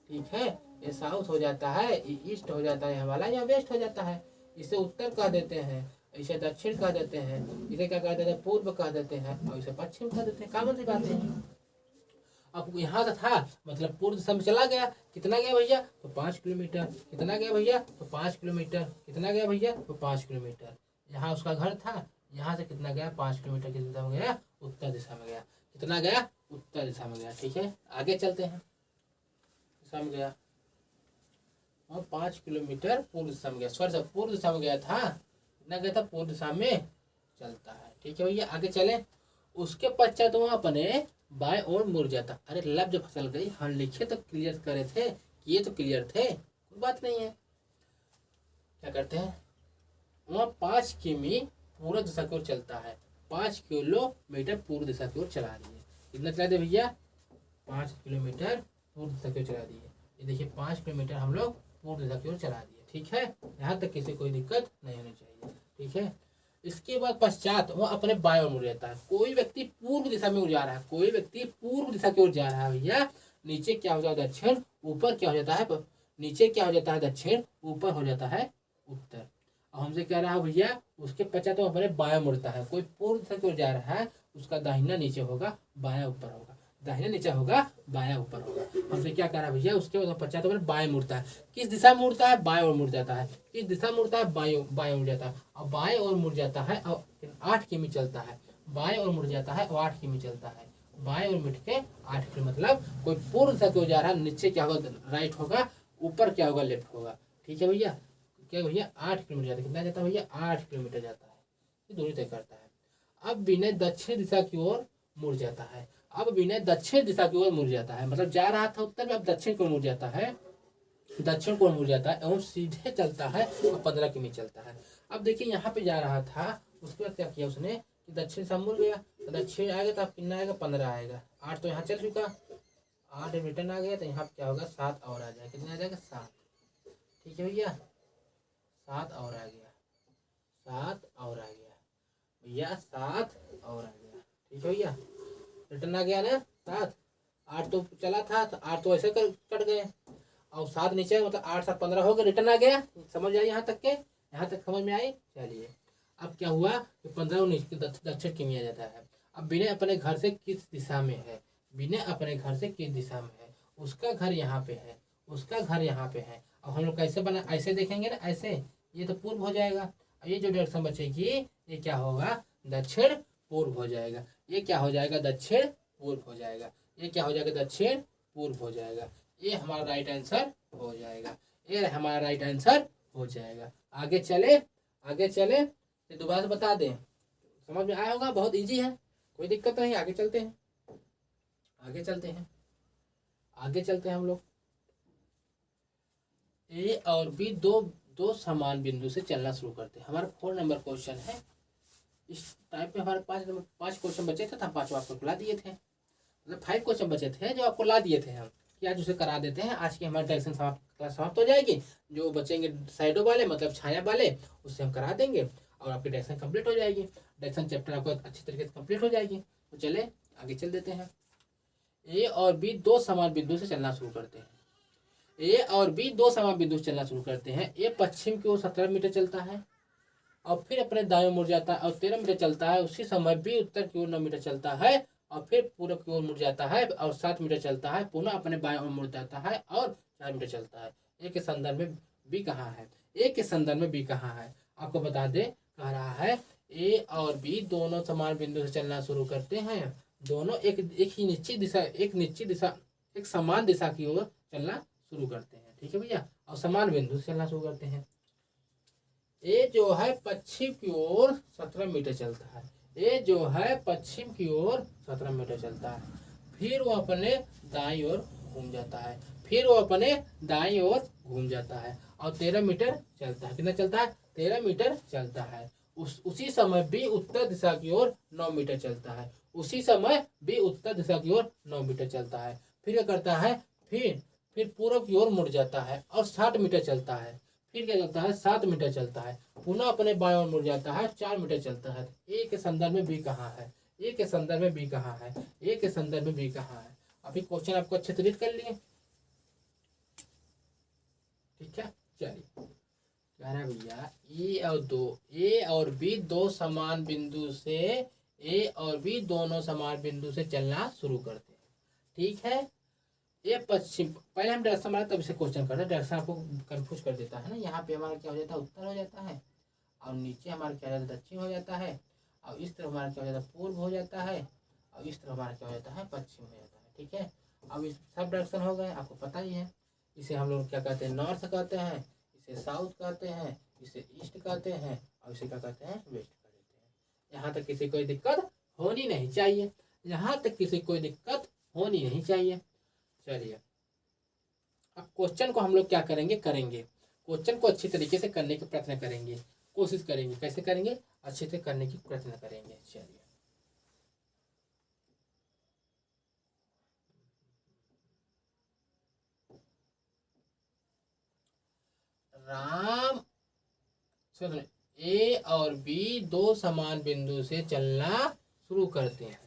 ठीक है, ये साउथ हो जाता है, ये ईस्ट हो जाता है हमारा, या वेस्ट हो जाता है। इसे उत्तर कह देते हैं, इसे दक्षिण कह देते हैं, इसे क्या कह देते हैं, पूर्व कह देते हैं, और इसे पश्चिम कह देते हैं। कॉमन सी बात है। अब यहाँ से था मतलब पूर्व दिशा में चला गया, कितना गया भैया, तो 5 किलोमीटर। कितना गया भैया, तो 5 किलोमीटर। कितना गया भैया, तो 5 किलोमीटर। यहाँ उसका घर था, यहाँ से कितना गया, 5 किलोमीटर की दिशा में गया, उत्तर दिशा में गया। कितना गया, उत्तर दिशा में गया। ठीक है, आगे चलते हैं। दिशा में गया और 5 किलोमीटर पूर्व दिशा में गया, सॉरी पूर्व दिशा में गया था। कितना गया था, पूर्व दिशा में चलता है। ठीक है भैया, आगे चले। उसके पश्चात वह अपने बाएं ओर मुड़ जाता। अरे लफ्ज फसल गई, हम लिखे तो क्लियर करे थे, ये तो क्लियर थे, कोई बात नहीं है। क्या करते हैं, वह 5 किमी पूर्व दिशा की ओर चलता है। 5 किलोमीटर पूर्व दिशा की ओर चला दिए। कितना चला दिए भैया, 5 किलोमीटर पूर्व दिशा की ओर चला दिए। ये देखिए 5 किलोमीटर हम लोग पूर्व दिशा की ओर चला दिए। ठीक है, यहाँ तक किसी कोई दिक्कत नहीं होनी चाहिए। ठीक है, इसके बाद पश्चात वह अपने बाएं ओर मुड़ जाता है। कोई व्यक्ति पूर्व दिशा में जा रहा है, कोई व्यक्ति पूर्व दिशा की ओर जा रहा है भैया, नीचे क्या हो जाता है, दक्षिण, ऊपर क्या हो जाता है, नीचे क्या हो जाता है, दक्षिण, ऊपर हो जाता है उत्तर। और हमसे कह रहा है भैया उसके पश्चात वह अपने बाएं मुड़ता है। कोई पूर्व दिशा की ओर जा रहा है, उसका दाहिना नीचे होगा, बायां ऊपर होगा, दाहिना नीचे होगा, बायां ऊपर होगा। हमसे क्या कह रहा है भैया, उसके बाद पश्चात अपने बाएं मुड़ता है। किस दिशा में मुड़ता है, बाएं ओर मुड़ जाता है। किस दिशा में मुड़ता है, बाएं मुड़ जाता है। और बाएं ओर मुड़ जाता है और 8 किमी चलता है। बाएं ओर मुड़ जाता है और 8 किमी चलता है। बाएं ओर मुड़ के 8 किमी, मतलब कोई पूर्व दिशा की ओर जा रहा है, नीचे क्या होगा, राइट होगा, ऊपर क्या होगा, लेफ्ट होगा। ठीक है भैया, क्या भैया 8 किलोमीटर जाता है। कितना जाता है भैया, 8 किलोमीटर जाता है, ये दूरी तय करता है। अब विनय दक्षिण दिशा की ओर मुड़ जाता है। अब विनय दक्षिण दिशा की ओर मुड़ जाता है, मतलब जा रहा था उत्तर में, अब दक्षिण की ओर मुड़ जाता है, दक्षिण को मुड़ जाता है एवं सीधे चलता है और 15 किमी चलता है। अब देखिए यहाँ पे जा रहा था, उसके बाद क्या किया उसने कि दक्षिण से मुड़ गया, तो दक्षिण आएगा तो आप कितना आएगा 15 आएगा, 8 तो यहाँ चल चुका, 8 रिटर्न आ गया, तो यहाँ पे क्या होगा 7 और आ जाएगा, कितना आ जाएगा 7। ठीक है भैया, 7 और आ गया, 7 और आ गया भैया, 7 और आ गया। ठीक है भैया, रिटर्न आ गया ना 7, 8 तो चला था तो 8 तो ऐसे कट गए और 7 नीचे, मतलब 8 7 15 हो गए, रिटर्न आ गया। समझ आई यहाँ तक के, यहाँ तक समझ में आई। चलिए अब क्या हुआ कि 15 दक्षिण किमी आ जाता है। अब विनय अपने घर से किस दिशा में है, विनय अपने घर से किस दिशा में है, उसका घर यहाँ पे है, उसका घर यहाँ पे है। अब हम लोग कैसे बना, ऐसे देखेंगे ना, ऐसे, ये तो पूर्व हो जाएगा, ये जो डायरेक्शन बचेगी ये क्या होगा दक्षिण पूर्व हो जाएगा, ये क्या हो जाएगा दक्षिण पूर्व हो जाएगा, ये क्या हो जाएगा दक्षिण पूर्व हो जाएगा। ये हमारा राइट आंसर हो जाएगा, ये हमारा राइट आंसर हो जाएगा। आगे चले, आगे चले, ये दोबारा से बता दें, समझ में आया होगा, बहुत इजी है, कोई दिक्कत नहीं। आगे चलते हैं, आगे चलते हैं, आगे चलते हैं हम लोग। ए और बी दो समान बिंदु से चलना शुरू करते हैं। हमारा 4 नंबर क्वेश्चन है। इस टाइप में हमारे 5 क्वेश्चन बचे थे, हम 5 आपको ला दिए थे, मतलब 5 क्वेश्चन बचे थे जो आपको ला दिए थे हम, कि आज उसे करा देते हैं। आज की हमारी डायरेक्शन क्लास समाप्त हो जाएगी, जो बचेंगे साइडों वाले मतलब छाया वाले उससे हम करा देंगे और आपकी डायरेक्शन कंप्लीट हो जाएगी, डायरेक्शन चैप्टर आपको अच्छी तरीके से कंप्लीट हो जाएगी। तो चले आगे चल देते हैं। ए और बी दो समान बिंदु से चलना शुरू करते हैं। ए और बी दो समान बिंदु से चलना शुरू करते हैं। ए पश्चिम की ओर 17 मीटर चलता है और फिर अपने दाएं मुड़ जाता है और 13 मीटर चलता है। उसी समय बी उत्तर की ओर 9 मीटर चलता है और फिर पूर्व की ओर मुड़ जाता है और 7 मीटर चलता है, पुनः अपने बाएं ओर मुड़ जाता है और 4 मीटर चलता है। ए के संदर्भ में बी कहाँ है, ए के संदर्भ में बी कहाँ है, आपको बता दे। कह रहा है ए और बी दोनों समान बिंदु से चलना शुरू करते हैं, दोनों एक ही निश्चित दिशा, एक समान दिशा की ओर चलना शुरू करते हैं। ठीक है भैया, और समान बिंदु से चलना शुरू करते हैं। ए जो है पश्चिम की ओर 17 मीटर चलता है, ए जो है पश्चिम की ओर 17 मीटर चलता है, फिर वो अपने दाईं ओर घूम जाता है, फिर वो अपने दाईं ओर घूम जाता है और 13 मीटर चलता है। कितना चलता है 13 मीटर चलता है। उसी समय बी उत्तर दिशा की ओर 9 मीटर चलता है, उसी समय बी उत्तर दिशा की ओर 9 मीटर चलता है। फिर क्या करता है, फिर पूर्व की ओर मुड़ जाता है और 60 मीटर चलता है। फिर क्या करता है 7 मीटर चलता है, पुनः अपने बाएं ओर मुड़ जाता है, 4 मीटर चलता है। ए के संदर्भ में बी कहाँ है, ए के संदर्भ में बी कहाँ है, ए के संदर्भ में बी कहाँ है। अभी क्वेश्चन आपको अच्छे से रीड कर लिए, ठीक है। चलिए कह रहा है भैया ए और बी दो समान बिंदु से, ए और बी दोनों समान बिंदु से चलना शुरू करते हैं। ठीक है, ये पश्चिम, पहले हम डायरेक्शन मारे तब इसे क्वेश्चन करते हैं। डायरेक्शन आपको कंफ्यूज कर देता है ना, यहाँ पे हमारा क्या हो जाता है उत्तर हो जाता है और नीचे हमारा क्या हो जाता है दक्षिण हो जाता है और इस तरफ हमारा क्या हो जाता है पूर्व हो जाता है और इस तरफ हमारा क्या हो जाता है पश्चिम हो जाता है। ठीक है, अब इस सब डायरेक्शन हो गए, आपको पता ही है। इसे हम लोग क्या कहते हैं नॉर्थ कहते हैं, इसे साउथ कहते हैं, इसे ईस्ट कहते हैं और इसे क्या कहते हैं वेस्ट कर देते हैं। यहाँ तक किसी कोई दिक्कत होनी नहीं चाहिए, यहाँ तक किसी कोई दिक्कत होनी नहीं चाहिए। चलिए अब क्वेश्चन को हम लोग क्या करेंगे, क्वेश्चन को अच्छी तरीके से करने का प्रयत्न करेंगे, कोशिश करेंगे। कैसे करेंगे, अच्छे से करने की प्रयत्न करेंगे। चलिए राम, चलो ए और बी दो समान बिंदु से चलना शुरू करते हैं,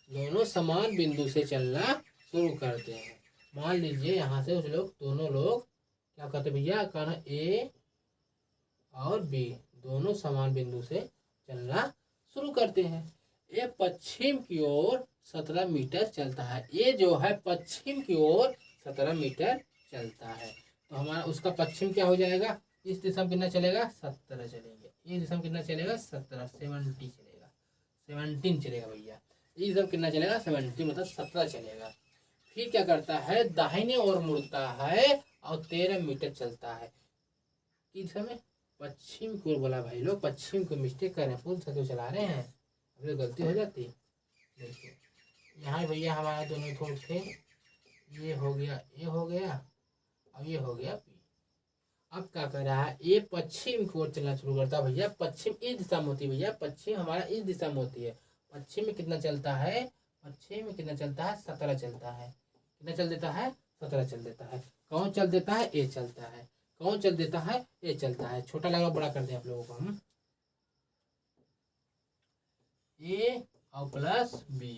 दोनों समान बिंदु से चलना शुरू करते हैं। मान लीजिए यहाँ से उस लोग दोनों लोग क्या कहते भैया, कहना ए और बी दोनों समान बिंदु से चलना शुरू करते हैं। ए पश्चिम की ओर 17 मीटर चलता है, ए जो है पश्चिम की ओर 17 मीटर चलता है, तो हमारा उसका पश्चिम क्या हो जाएगा, इस दिशा में कितना चलेगा 17 चलेंगे, इस दिशा में कितना चलेगा 17, 70 चलेगा, 17 चलेगा भैया। इस दिशा में कितना चलेगा 70 मतलब 17 चलेगा। फिर क्या करता है दाहिने ओर मुड़ता है और 13 मीटर चलता है। किस समय पश्चिम की ओर बोला भाई लोग, पश्चिम को मिस्टेक कर रहे हैं, पूर्व से चला रहे हैं, अभी गलती हो जाती है। देखिए यहाँ भैया हमारे दोनों छोर थे, ये हो गया, ये हो गया, अब ये हो गया पी। अब क्या कर रहा है, ये पश्चिम की ओर चलना शुरू करता है भैया। पश्चिम इस दिशा में होती है भैया, पश्चिम हमारा इस दिशा में होती है। पश्चिम में कितना चलता है, पश्चिम में कितना चलता है, 17 चलता है। कितना चल देता है, 17 चल देता है। कौन चल देता है, ए चलता है। कौन चल देता है, ए चलता है। छोटा लगा बड़ा कर दें आप लोगों को हम, ए और प्लस बी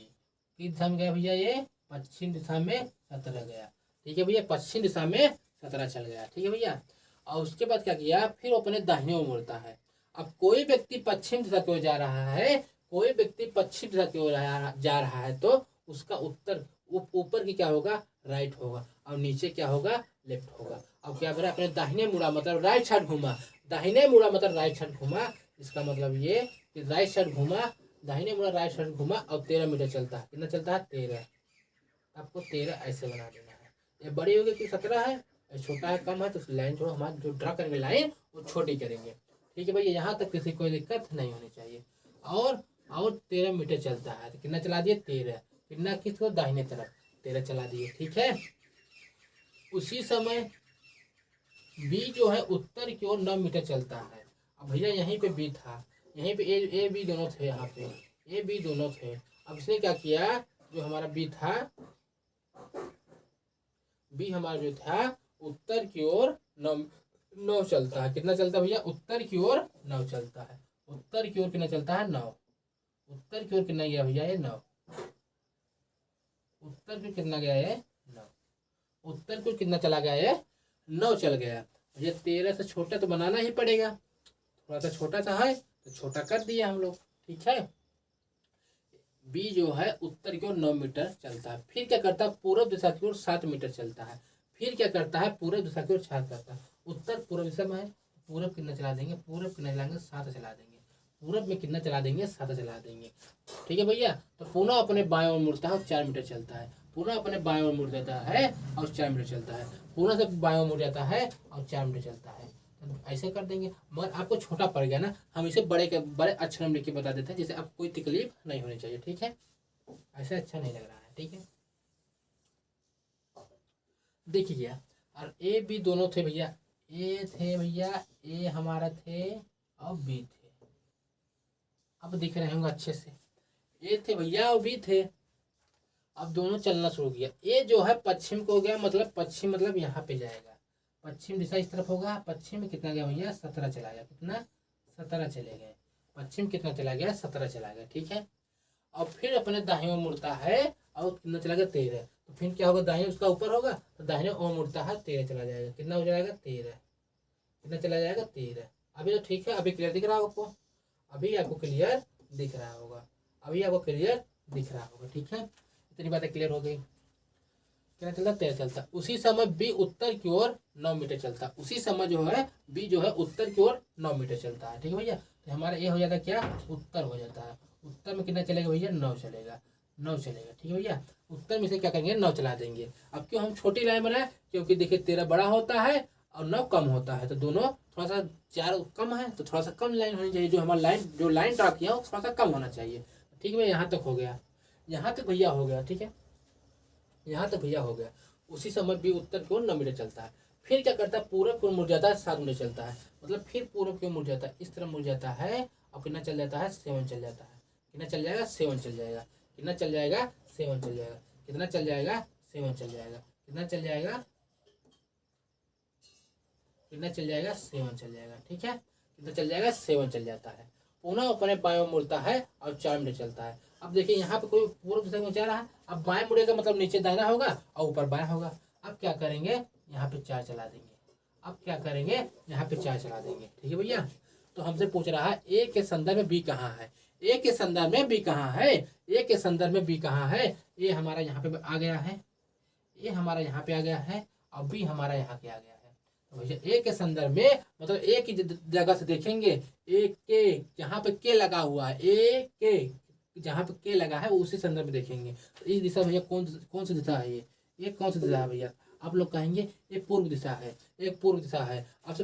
किस दिशा में गया भैया, ये पश्चिम दिशा में 17 गया। ठीक है भैया, पश्चिम दिशा में 17 चल गया। ठीक है भैया, और उसके बाद क्या किया, फिर अपने दाहिने ओर मुड़ता है। अब कोई व्यक्ति पश्चिम दिशा की ओर जा रहा है, कोई व्यक्ति पश्चिम दिशा की ओर जा रहा है, तो उसका उत्तर ऊपर की क्या होगा, राइट होगा, और नीचे क्या होगा, लेफ्ट होगा। अब क्या बोला, अपने दाहिने मुड़ा मतलब राइट साइड घूमा, दाहिने मुड़ा मतलब राइट साइड घूमा। इसका मतलब ये कि राइट साइड घूमा, दाहिने मुड़ा राइट साइड घूमा, और 13 मीटर चलता है। कितना चलता है, 13। आपको 13 ऐसे बना देना है। ये बड़ी होगी कि 17 है, छोटा है कम है, तो लाइन थोड़ा हमारा जो ड्रा करेंगे लाइन वो छोटी करेंगे। ठीक है भैया, यहाँ तक किसी कोई दिक्कत नहीं होनी चाहिए। और 13 मीटर चलता है, तो कितना चला दिए, 13। कितना किसको, दाहिने तरफ 13 चला दिए। ठीक है, उसी समय बी जो है उत्तर की ओर 9 मीटर चलता है। अब भैया यहीं पे बी था, यहीं पे ए बी दोनों थे, यहाँ पे ए बी दोनों थे। अब इसने क्या किया, जो हमारा बी था, बी हमारा जो था उत्तर की ओर 9 चलता है। कितना चलता है भैया, उत्तर की ओर 9 चलता है। उत्तर की ओर कितना चलता है, 9। उत्तर की ओर कितना गया भैया, ये 9। उत्तर की कितना गया, ये 9। उत्तर की ओर कितना चला गया, ये 9 चल गया। ये 13 से छोटा तो बनाना ही पड़ेगा, थोड़ा सा छोटा सा है तो छोटा कर दिया हम लोग। ठीक है, बी जो है उत्तर की ओर 9 मीटर चलता है। फिर क्या करता है, पूर्व दिशा की ओर 7 मीटर चलता है। फिर क्या करता है, पूर्व दिशा की ओर 7 करता है। उत्तर पूर्व दिशा में है, पूर्व कितना चला देंगे, पूर्व कितना चलाएंगे, 7 चला देंगे। पूर्व में कितना चला देंगे, 7 चला देंगे। ठीक है भैया, तो पुनः अपने बाएं ओर मुड़ता है और 4 मीटर चलता है। पुनः अपने बाएं ओर मुड़ देता है और 4 मीटर चलता है। पुनः से बाएं ओर मुड़ जाता है और 4 मीटर चलता है। ऐसे कर देंगे, मगर आपको छोटा पड़ गया ना, हम इसे बड़े अक्षर में लिख के बता देते हैं, जिससे आपको कोई तकलीफ नहीं होनी चाहिए। ठीक है, ऐसा अच्छा नहीं लग रहा है। ठीक है, देखिए, और ए बी दोनों थे भैया, ए थे भैया, ए हमारा थे और बी थे। अब दिख रहे होंगे अच्छे से, ए थे भैया और बी थे। अब दोनों चलना शुरू किया। ए जो है पश्चिम को हो गया, मतलब पश्चिम मतलब यहाँ पे जाएगा, पश्चिम दिशा इस तरफ होगा। पश्चिम में कितना गया भैया, 17 चला गया। कितना, 17 चले गए। पश्चिम कितना चला गया, 17 चला गया। ठीक है, और फिर अपने दाहिने ओर मुड़ता है और कितना चला गया, 13। तो फिर क्या होगा, दाहिने उसका ऊपर होगा तो दाहिने ओर मुड़ता है, 13 चला जाएगा। कितना हो जाएगा, 13। कितना चला जाएगा, 13। अभी तो ठीक है, अभी क्लियर दिख रहा होगा आपको, अभी आपको क्लियर दिख रहा होगा, अभी आपको क्लियर दिख रहा होगा। ठीक है, इतनी बातें क्लियर हो गई। कितना चलता, 13 चलता। उसी समय बी उत्तर की ओर 9 मीटर चलता। उसी समय जो है बी जो है उत्तर की ओर 9 मीटर चलता है। ठीक है भैया, तो हमारा ये हो जाता है क्या, उत्तर हो जाता है। उत्तर में कितना चलेगा भैया, 9 चलेगा, 9 चलेगा। ठीक है भैया, उत्तर में से क्या करेंगे, 9 चला देंगे। अब क्यों हम छोटी लाइन बनाए, क्योंकि देखिए 13 बड़ा होता है और 9 कम होता है, तो दोनों थोड़ा सा 4 कम है, तो थोड़ा सा कम लाइन होनी चाहिए। जो हमारा लाइन ड्रा किया वो थोड़ा सा कम होना चाहिए। ठीक है भैया, यहाँ तक हो गया, यहाँ तक भैया हो गया। ठीक है, यहाँ तक भैया हो गया। उसी समय भी उत्तर की ओर 9 मीटर चलता है। फिर क्या करता है, पूर्व की ओर मुड़ जाता है, 7 मीटर चलता है। मतलब फिर पूर्व की ओर मुड़ जाता है, इस तरह मुड़ जाता है और कितना चल जाता है, 7 चल जाता है। कितना चल जाएगा, 7 चल जाएगा। कितना चल जाएगा, 7 चल जाएगा। कितना चल जाएगा, 7 चल जाएगा। कितना चल जाएगा, कितना चल जाएगा, 7 चल जाएगा। ठीक है, कितना चल जाएगा, 7 चल जाता है। पुनः अपने बाएं ओर मुड़ता है और 4 मीटर चलता है। अब देखिए यहाँ पे कोई पूर्व दिशा में जा रहा है, अब बाएं मुड़ेगा मतलब नीचे दाहिना होगा और ऊपर बाएं होगा। अब क्या करेंगे, यहाँ पे 4 चला देंगे। अब क्या करेंगे, यहाँ पे 4 चला देंगे। ठीक है भैया, तो हमसे पूछ रहा है ए के संदर्भ में बी कहाँ है, ए के संदर्भ में बी कहाँ है, ए के संदर्भ में बी कहाँ है। ए हमारा यहाँ पे आ गया है, ए हमारा यहाँ पे आ गया है और बी हमारा यहाँ पे आ गया है। तो भैया ए के संदर्भ में मतलब ए की जगह से देखेंगे, ए के जहाँ पे के लगा हुआ है, ए के जहाँ पे के लगा है उसी संदर्भ में देखेंगे। तो इस दिशा भैया कौन सी दिशा है, ये कौन सी दिशा है भैया, आप लोग कहेंगे ये पूर्व दिशा है, एक पूर्व दिशा है। आपसे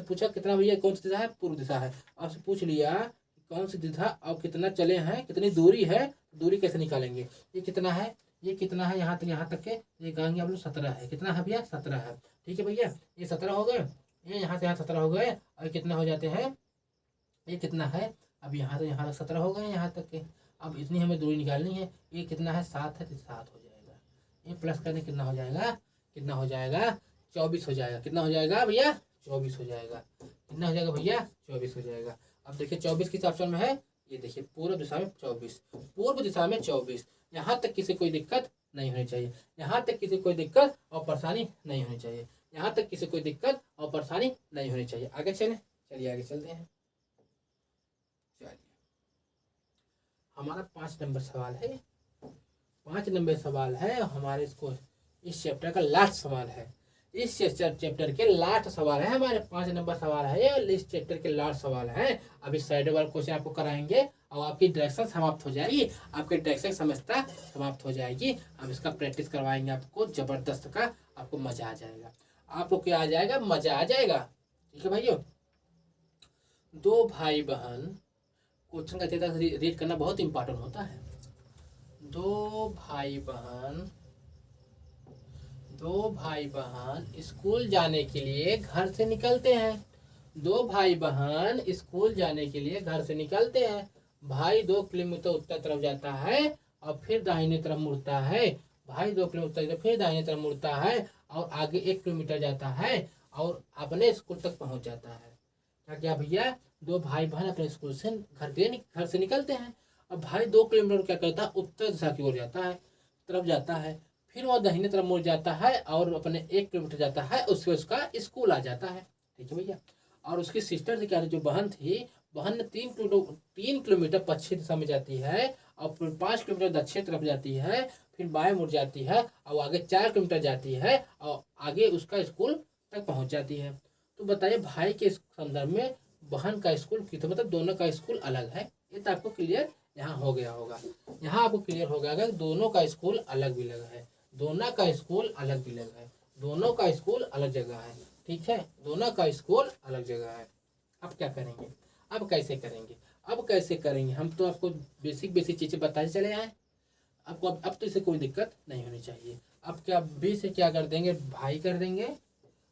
पूछा कितना भैया कौन सी दिशा है, पूर्व दिशा है। आपसे पूछ लिया कौन सी दिशा और कितना चले हैं, कितनी दूरी है, दूरी कैसे निकालेंगे। ये कितना है, ये कितना है, यहाँ तक के ये कहेंगे हम लोग 17 है। कितना है भैया, 17 है। ठीक है भैया, ये 17 हो गए, ये यहाँ से यहाँ 17 हो गए, और कितना हो जाते हैं, ये कितना है, अब यहाँ से यहाँ तक 17 हो गए यहाँ तक के। अब इतनी हमें दूरी निकालनी है, ये कितना है, 7 है, तो 7 हो जाएगा। ये प्लस करने कितना हो जाएगा, कितना हो जाएगा, 24 हो जाएगा। कितना हो जाएगा भैया, 24 हो जाएगा। कितना हो जाएगा भैया, 24 हो जाएगा। अब देखिए 24 किस ऑप्शन में है, ये देखिए पूर्व दिशा में 24, पूर्व दिशा में 24। यहाँ तक किसी कोई दिक्कत नहीं होनी चाहिए, यहाँ तक किसी कोई दिक्कत और परेशानी नहीं होनी चाहिए, यहाँ तक किसी कोई दिक्कत और परेशानी नहीं होनी चाहिए। आगे चलें, चलिए आगे चलते हैं। चलिए हमारा 5 नंबर सवाल है, 5 नंबर सवाल है हमारे इसको, इस चैप्टर का लास्ट सवाल है। इस चैप्टर के लास्ट सवाल है हमारे, 5 नंबर सवाल है ये, इस चैप्टर के लास्ट सवाल है। अभी साइड वाला क्वेश्चन आपको कराएंगे और आपकी डायरेक्शन समाप्त हो जाएगी, आपकी डायरेक्शन समझता समाप्त हो जाएगी। हम इसका प्रैक्टिस करवाएंगे आपको जबरदस्त का, आपको मजा आ जाएगा, आपको क्या आ जाएगा, मजा आ जाएगा। ठीक है भाइयों, 2 भाई बहन, क्वेश्चन का तरीका रीड करना बहुत इंपॉर्टेंट होता है। 2 भाई बहन स्कूल जाने के लिए घर से निकलते हैं। 2 भाई बहन स्कूल जाने के लिए घर से निकलते हैं। भाई 2 किलोमीटर उत्तर तरफ जाता है और फिर दाहिने तरफ मुड़ता है। भाई 2 किलोमीटर फिर दाहिने तरफ मुड़ता है और आगे 1 किलोमीटर जाता है और अपने स्कूल तक पहुंच जाता है। क्या भैया, 2 भाई बहन अपने स्कूल से घर से निकलते हैं। अब भाई 2 किलोमीटर क्या करता है, उत्तर दिशा की ओर जाता है, तरफ जाता है, फिर वह दाहिने तरफ मुड़ जाता है और अपने 1 किलोमीटर जाता है, उससे उसका स्कूल आ जाता है। ठीक है भैया, और उसकी सिस्टर थी क्या, जो बहन थी, बहन ने 3 किलोमीटर पश्चिम दिशा में जाती है और फिर 5 किलोमीटर दक्षिण तरफ जाती है, फिर बाएं मुड़ जाती है और आगे 4 किलोमीटर जाती है और आगे उसका स्कूल तक पहुंच जाती है। तो बताइए भाई के संदर्भ में बहन का स्कूल कितना, मतलब दोनों का स्कूल अलग है। ये तो आपको क्लियर यहाँ हो गया होगा, यहाँ आपको क्लियर हो गया कि दोनों का स्कूल अलग भी लगा है, दोनों का स्कूल अलग भी लगा है, दोनों का स्कूल अलग जगह है। ठीक है, दोनों का स्कूल अलग जगह है। अब क्या करेंगे, अब कैसे करेंगे, अब कैसे करेंगे, हम तो आपको बेसिक चीज़ें बताते चले आए आपको। अब तो इसे कोई दिक्कत नहीं होनी चाहिए। अब क्या, बी से क्या कर देंगे, भाई कर देंगे,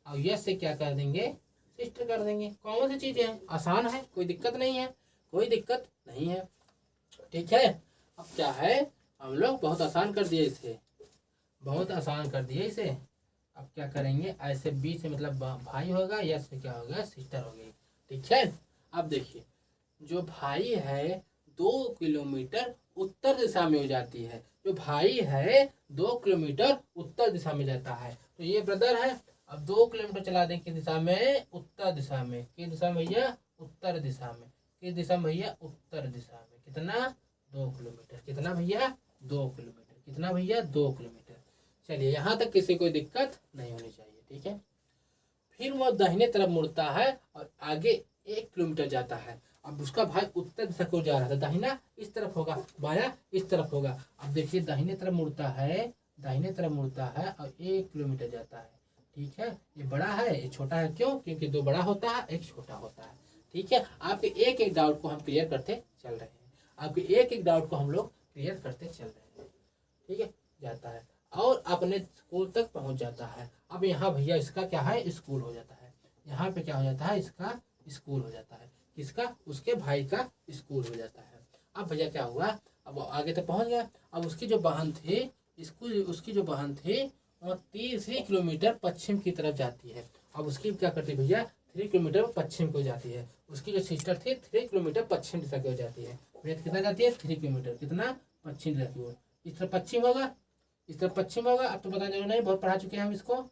और यस से क्या कर देंगे, सिस्टर कर देंगे। कौन सी चीज़ें हैं, आसान है, कोई दिक्कत नहीं है, कोई दिक्कत नहीं है। ठीक है, अब क्या है, हम लोग बहुत आसान कर दिए इसे, बहुत आसान कर दिए इसे। अब क्या करेंगे, ऐसे बी से मतलब भाई होगा, यस से क्या होगा, सिस्टर होगी। ठीक है, अब देखिए जो भाई है 2 किलोमीटर उत्तर दिशा में हो जाती है, जो भाई है 2 किलोमीटर उत्तर दिशा में जाता है, तो ये ब्रदर है। अब 2 किलोमीटर चला दें किस दिशा में, उत्तर दिशा में। किस दिशा में भैया, उत्तर दिशा में। किस दिशा में भैया, उत्तर दिशा में। कितना, 2 किलोमीटर। कितना भैया, 2 किलोमीटर। कितना भैया, 2 किलोमीटर। चलिए यहाँ तक किसी कोई दिक्कत नहीं होनी चाहिए। ठीक है, फिर वह दाहिने तरफ मुड़ता है और आगे 1 किलोमीटर जाता है। अब उसका भाई उत्तर दिशा को जा रहा था, दाहिना इस तरफ होगा, बायां इस तरफ होगा। अब देखिए दाहिने तरफ मुड़ता है, दाहिने तरफ मुड़ता है और 1 किलोमीटर जाता है। ठीक है, ये बड़ा है, ये छोटा है, क्यों, क्योंकि 2 बड़ा होता है, 1 छोटा होता है। ठीक है, आपके एक डाउट को हम क्लियर करते चल रहे हैं, आपके एक डाउट को हम लोग क्लियर करते चल रहे हैं। ठीक है, जाता है और अपने स्कूल तक पहुंच जाता है। अब यहाँ भैया इसका क्या है, स्कूल हो जाता है। यहाँ पे क्या हो जाता है, इसका स्कूल हो जाता है। किसका, उसके भाई का स्कूल हो जाता है। अब भैया क्या हुआ, अब आगे तक पहुंच गया। अब उसकी जो बहन थी, उसकी जो बहन थी वो 3 किलोमीटर पश्चिम की तरफ जाती है। अब उसकी क्या करती है भैया, 3 किलोमीटर पश्चिम को जाती है। उसकी जो सिस्टर थी 3 किलोमीटर पश्चिम दिशा की ओर जाती है। भैया कितना जाती है, 3 किलोमीटर। कितना, पश्चिम दिशा की ओर। इस तरफ पश्चिम होगा, इस तरफ पश्चिम होगा। अब तो पता नहीं, बहुत पढ़ा चुके हैं हम इसको।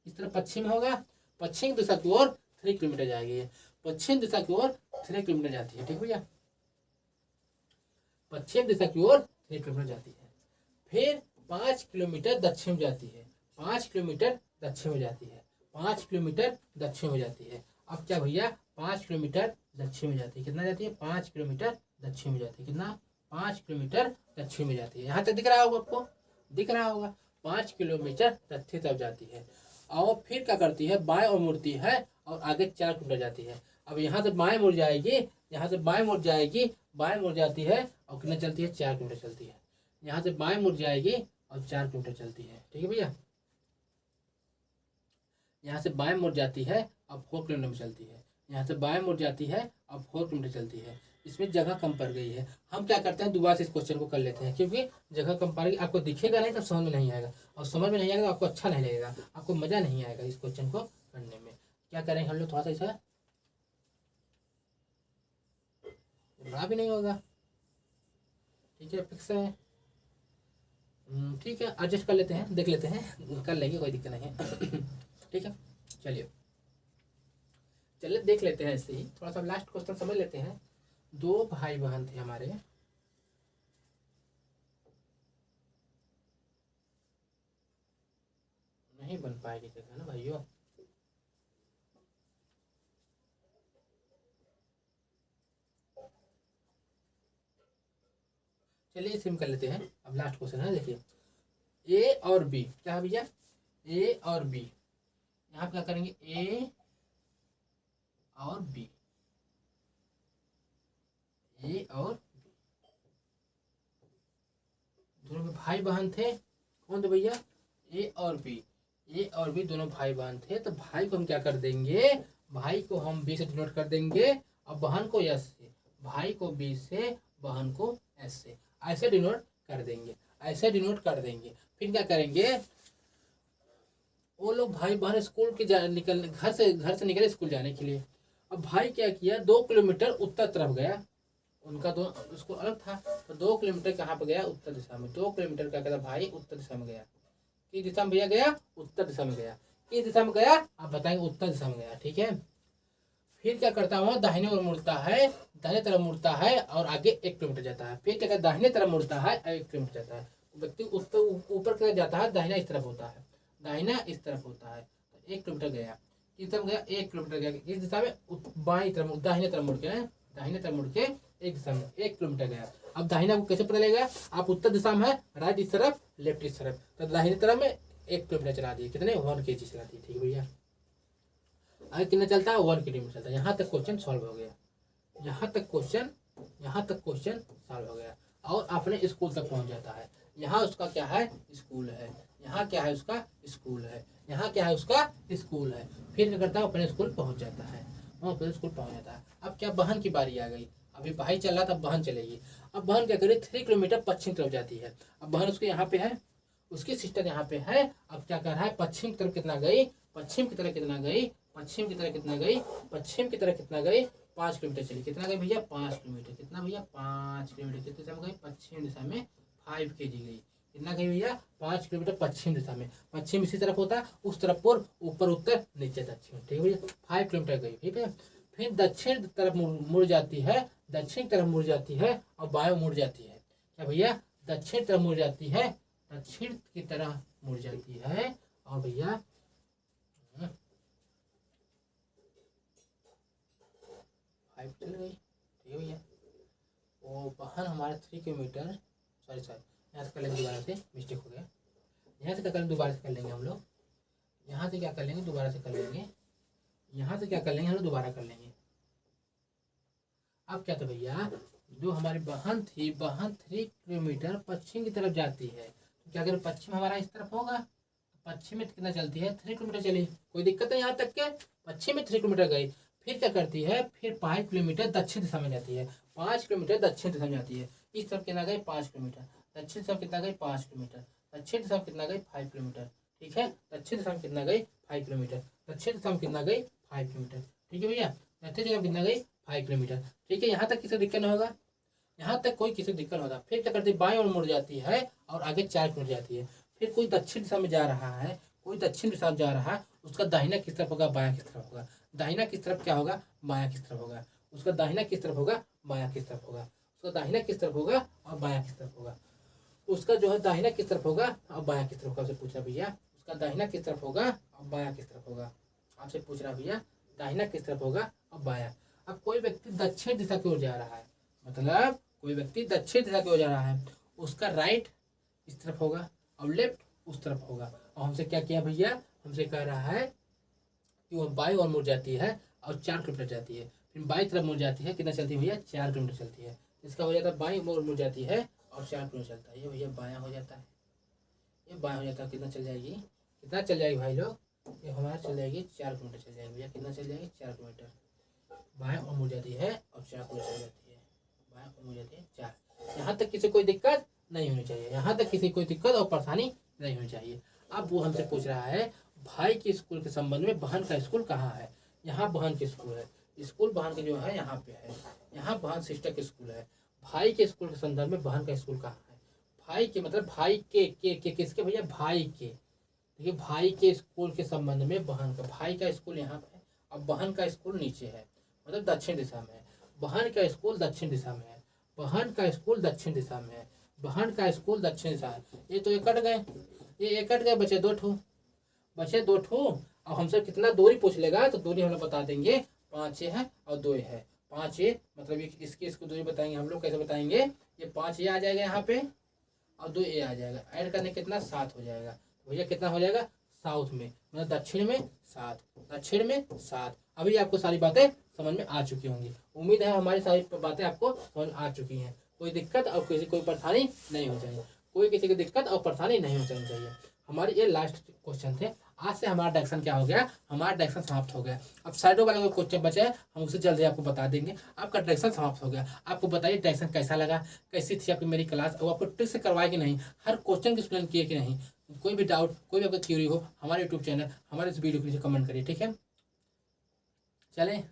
इस तरफ पश्चिम होगा, पश्चिम दिशा की ओर 3 किलोमीटर जाएगी, पश्चिम दिशा की ओर 3 किलोमीटर जाती है। ठीक भैया, पश्चिम दिशा की ओर 3 किलोमीटर जाती है। फिर 5 किलोमीटर दक्षिण में जाती है, 5 किलोमीटर दक्षिण में जाती है, 5 किलोमीटर दक्षिण में जाती है। अब क्या भैया, 5 किलोमीटर दक्षिण में जाती है। कितना जाती है, 5 किलोमीटर दक्षिण में जाती है। कितना, 5 किलोमीटर दक्षिण में जाती है। यहाँ तक दिख रहा होगा आपको, दिख रहा होगा, 5 किलोमीटर दक्षिण तरफ जाती है। और फिर क्या करती है, बाएं ओर मुड़ती है और आगे 4 किलोमीटर जाती है। अब यहाँ से बाएं मुड़ जाएगी, यहाँ से बाएं मुड़ जाएगी, बाएं मुड़ जाती है और कितना चलती है, 4 किलोमीटर चलती है। यहाँ से बाएं मुड़ जाएगी और 4 किलोमीटर चलती है। ठीक है भैया, यहाँ से बाएं मुड़ जाती है अब 4 किलोमीटर में चलती है। यहाँ से बाएं मुड़ जाती है अब 4 किलोमीटर चलती है। इसमें जगह कम पड़ गई है। हम क्या करते हैं, दोबारा से इस क्वेश्चन को कर लेते हैं, क्योंकि जगह कम पड़ गई, आपको दिखेगा नहीं तो समझ में नहीं आएगा, और समझ में नहीं आएगा तो आपको अच्छा नहीं लगेगा, आपको मजा नहीं आएगा इस क्वेश्चन को करने में। क्या करेंगे हम लोग, थोड़ा सा ऐसा बड़ा भी नहीं होगा। ठीक है, फिक्स है। ठीक है, एडजस्ट कर लेते हैं, देख लेते हैं, कर लेंगे, कोई दिक्कत नहीं है। ठीक है, चलिए देख लेते हैं। ऐसे ही थोड़ा सा लास्ट क्वेश्चन समझ लेते हैं। 2 भाई बहन थे हमारे, नहीं बन पाएगी जगह ना भाइयों। चलिए सिम कर लेते हैं। अब लास्ट क्वेश्चन है, देखिए ए और बी, क्या है भैया, ए और बी। यहाँ पे क्या करेंगे, ए और बी, ए और बी दोनों में भाई बहन थे। कौन थे भैया, ए और बी। ए और बी दोनों भाई बहन थे। तो भाई को हम क्या कर देंगे, भाई को हम बी से डिनोट कर देंगे और बहन को एस से। भाई को बी से, बहन को एस से, ऐसे डिनोट कर देंगे, ऐसे डिनोट कर देंगे। फिर क्या करेंगे, वो लोग भाई बहन स्कूल के घर से निकले स्कूल जाने के लिए। अब भाई क्या किया, 2 किलोमीटर उत्तर तरफ गया, उनका दो स्कूल अलग था, तो 2 किलोमीटर कहाँ पे गया, उत्तर दिशा में। 2 किलोमीटर का कहता भाई उत्तर दिशा में गया। किस दिशा में भैया गया, उत्तर दिशा में गया। किस दिशा में गया, आप बताएंगे, उत्तर दिशा में गया। ठीक है, फिर क्या करता हूँ, दाहिने ओर मुड़ता है, दाहिने तरफ मुड़ता है और आगे 1 किलोमीटर जाता है। फिर क्या करता है, दाहिने तरफ मुड़ता है, 1 किलोमीटर जाता है। व्यक्ति ऊपर की तरफ जाता है, दाहिना इस तरफ होता है, दाहिना इस तरफ होता है, तो 1 किलोमीटर गया। किस तरफ गया, 1 किलोमीटर गया। किस दिशा में, बाई तरफ, दाहिने तरफ मुड़ के, दाहिने तरफ मुड़ के एक दिशा में 1 किलोमीटर गया। अब दाहिना को कैसे पता लगेगा, आप उत्तर दिशा में है, राइट इस तरफ, लेफ्ट इस तरफ, तो दाहिने तरफ में 1 किलोमीटर चला दिए। कितने, 1 kg चला दिए। ठीक है भैया, आगे कितना चलता है, 1 किलोमीटर चलता है। यहाँ तक क्वेश्चन सॉल्व हो गया, यहाँ तक क्वेश्चन सॉल्व हो गया। और अपने स्कूल तक पहुँच जाता है। यहाँ उसका क्या है, स्कूल है, यहाँ क्या है उसका, स्कूल है, यहाँ क्या है उसका, स्कूल है। फिर क्या करता है, अपने स्कूल पहुँच जाता है, वहाँ अपने स्कूल पहुँच जाता है। अब क्या, बहन की बारी आ गई। अभी भाई चल रहा था, बहन चलेगी। अब बहन क्या करे, 3 किलोमीटर पश्चिम तरफ जाती है। अब बहन उसके यहाँ पे है, उसकी सिस्टर यहाँ पे है। अब क्या कर रहा है, पश्चिम की तरफ कितना गई, पश्चिम की तरफ कितना गई, पश्चिम की तरफ कितना गई, पश्चिम की तरफ कितना गई, 5 किलोमीटर चली। कितना गई भैया, 5 किलोमीटर। कितना भैया, 5 किलोमीटर। किस दिशा में गई, पश्चिम दिशा में 5 kg गई। कितना गई भैया, 5 किलोमीटर पश्चिम दिशा में। पश्चिम इसी तरफ होता है, उस तरफ पूर्व, ऊपर उत्तर, नीचे दक्षिण। ठीक है भैया, 5 किलोमीटर गई। ठीक है, फिर दक्षिण तरफ मुड़ जाती है, दक्षिण तरफ मुड़ जाती है और बाएं मुड़ जाती है। क्या भैया, दक्षिण तरफ मुड़ जाती है, दक्षिण की तरह मुड़ जाती है। और भैया फाइव चल गई। ठीक है भैया, वो बहन हमारे 3 किलोमीटर, सॉरी यहाँ से कर लेंगे, दोबारा से मिस्टेक हो गया। यहाँ से क्या करेंगे, दोबारा से कर लेंगे हम लोग। यहाँ से क्या कर लेंगे, दोबारा से कर लेंगे। यहाँ से क्या कर लेंगे हम लोग, दोबारा कर लेंगे। अब क्या था भैया, जो हमारी बहन थी, बहन 3 किलोमीटर पश्चिम की तरफ जाती है। तो क्या करें, पश्चिम हमारा इस तरफ होगा, तो पश्चिम में कितना चलती है, 3 किलोमीटर चली। कोई दिक्कत है, यहाँ तक के पश्चिम में 3 किलोमीटर गई। फिर क्या करती है, फिर 5 किलोमीटर दक्षिण दिशा में जाती है। 5 किलोमीटर दक्षिण दिशा में जाती है। इस तरफ कितना गई, 5 किलोमीटर। दक्षिण दिशा में कितना गई, 5 किलोमीटर। दक्षिण दिशा में कितना गई, 5 किलोमीटर। ठीक है, दक्षिण दिशा में कितना गई, 5 किलोमीटर। दक्षिण दिशा में कितना गई, 5 किलोमीटर। ठीक है भैया, दक्षिण दिशा में कितना गई, 5 किलोमीटर। ठीक है, यहाँ तक किसी दिक्कत नहीं होगा, यहाँ तक कोई किसी दिक्कत होता। फिर क्या करती है, बाएं ओर मुड़ जाती है और आगे 4 किलोमीटर जाती है। फिर कोई दक्षिण दिशा में जा रहा है, कोई दक्षिण दिशा में जा रहा है, उसका दाहिना किस तरफ होगा, बायां किस तरफ होगा। दाहिना किस तरफ क्या होगा, बायां किस तरफ होगा। उसका दाहिना किस तरफ होगा, बायां किस तरफ होगा। उसका दाहिना किस तरफ होगा और बायां किस तरफ होगा। उसका जो है दाहिना किस तरफ होगा और बायां किस तरफ होगा। आपसे पूछ रहा भैया, उसका दाहिना किस तरफ होगा और बायां किस तरफ होगा। आपसे पूछ रहा भैया, दाहिना किस तरफ होगा और बायां। अब कोई व्यक्ति दक्षिण दिशा की ओर जा रहा है, मतलब कोई व्यक्ति दक्षिण दिशा की ओर जा रहा है, उसका राइट इस तरफ होगा और लेफ्ट उस तरफ होगा। और हमसे क्या किया भैया, हमसे कह रहा है कि वो बाईं ओर मुड़ जाती है और 4 किलोमीटर जाती है। फिर बाई तरफ मुड़ जाती है, कितना चलती है भैया 4 किलोमीटर चलती है। इसका हो जाता है बाई ओर मुड़ जाती है और 4 किलोमीटर चलता है। ये भैया बायां हो जाता है, ये बायां हो जाता है। कितना चल जाएगी, कितना चल जाएगी भाई लोग, ये हमारा चल जाएगी 4 किलोमीटर चल जाएगी भैया। कितना चल जाएगी 4 किलोमीटर। बाएं ओर मुड़ जाती है और 4 किलोमीटर चल जाती है, बाएं ओर मुड़ जाती है 4। यहाँ तक किसी कोई दिक्कत नहीं होनी चाहिए, यहाँ तक किसी कोई दिक्कत और परेशानी नहीं होनी चाहिए। अब वो हमसे पूछ रहा है भाई के स्कूल के संबंध में बहन का स्कूल कहाँ है। यहाँ बहन की स्कूल है, स्कूल बहन के जो है यहाँ पे है, यहाँ बहन सिस्टर के स्कूल है। भाई के स्कूल के संदर्भ में बहन का स्कूल कहाँ है। भाई के मतलब भाई के किसके भैया, भाई के। देखिए भाई के स्कूल के संबंध में बहन का, भाई का स्कूल यहाँ पे और बहन का स्कूल नीचे है, मतलब दक्षिण दिशा में है। बहन का स्कूल दक्षिण दिशा में है, बहन का स्कूल दक्षिण दिशा में है, बहन का स्कूल दक्षिण दिशा है। ये तो एक कट गए, ये एक कट गए, बचे 2 ठो, बचे 2 ठो। अब हमसे कितना दूरी पूछ लेगा तो दूरी हम लोग बता देंगे, 5 ये है और 2 है। 5 ये मतलब इसकी दूरी बताएंगे हम लोग। कैसे बताएंगे, ये 5 ये आ जाएगा यहाँ पे और 2 ये आ जाएगा। ऐड करने कितना 7 हो जाएगा। भैया कितना हो जाएगा, साउथ में मतलब दक्षिण में 7, दक्षिण में 7। अभी आपको सारी बातें समझ में आ चुकी होंगी। उम्मीद है हमारी सारी बातें आपको समझ में आ चुकी हैं। कोई दिक्कत और किसी कोई परेशानी नहीं हो चाहिए, कोई किसी की दिक्कत और परेशानी नहीं हो चाहिए। हमारे ये लास्ट क्वेश्चन थे। आज से हमारा डायरेक्शन क्या हो गया, हमारा डायरेक्शन समाप्त हो गया। अब साइडों वाला क्वेश्चन बचे हैं, हम उसे जल्दी आपको बता देंगे। आपका डायरेक्शन समाप्त हो गया। आपको बताइए डायरेक्शन कैसा लगा, कैसी थी आपकी मेरी क्लास, और आपको ट्रिक से करवाए कि नहीं, हर क्वेश्चन की एक्सप्लेन किए कि नहीं। कोई भी डाउट, कोई भी आपको क्यूरी हो, हमारे यूट्यूब चैनल, हमारे इस वीडियो के नीचे कमेंट करिए, ठीक है। चलें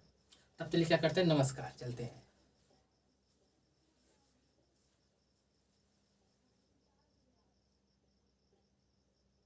तब तक क्या करते हैं, नमस्कार, चलते हैं।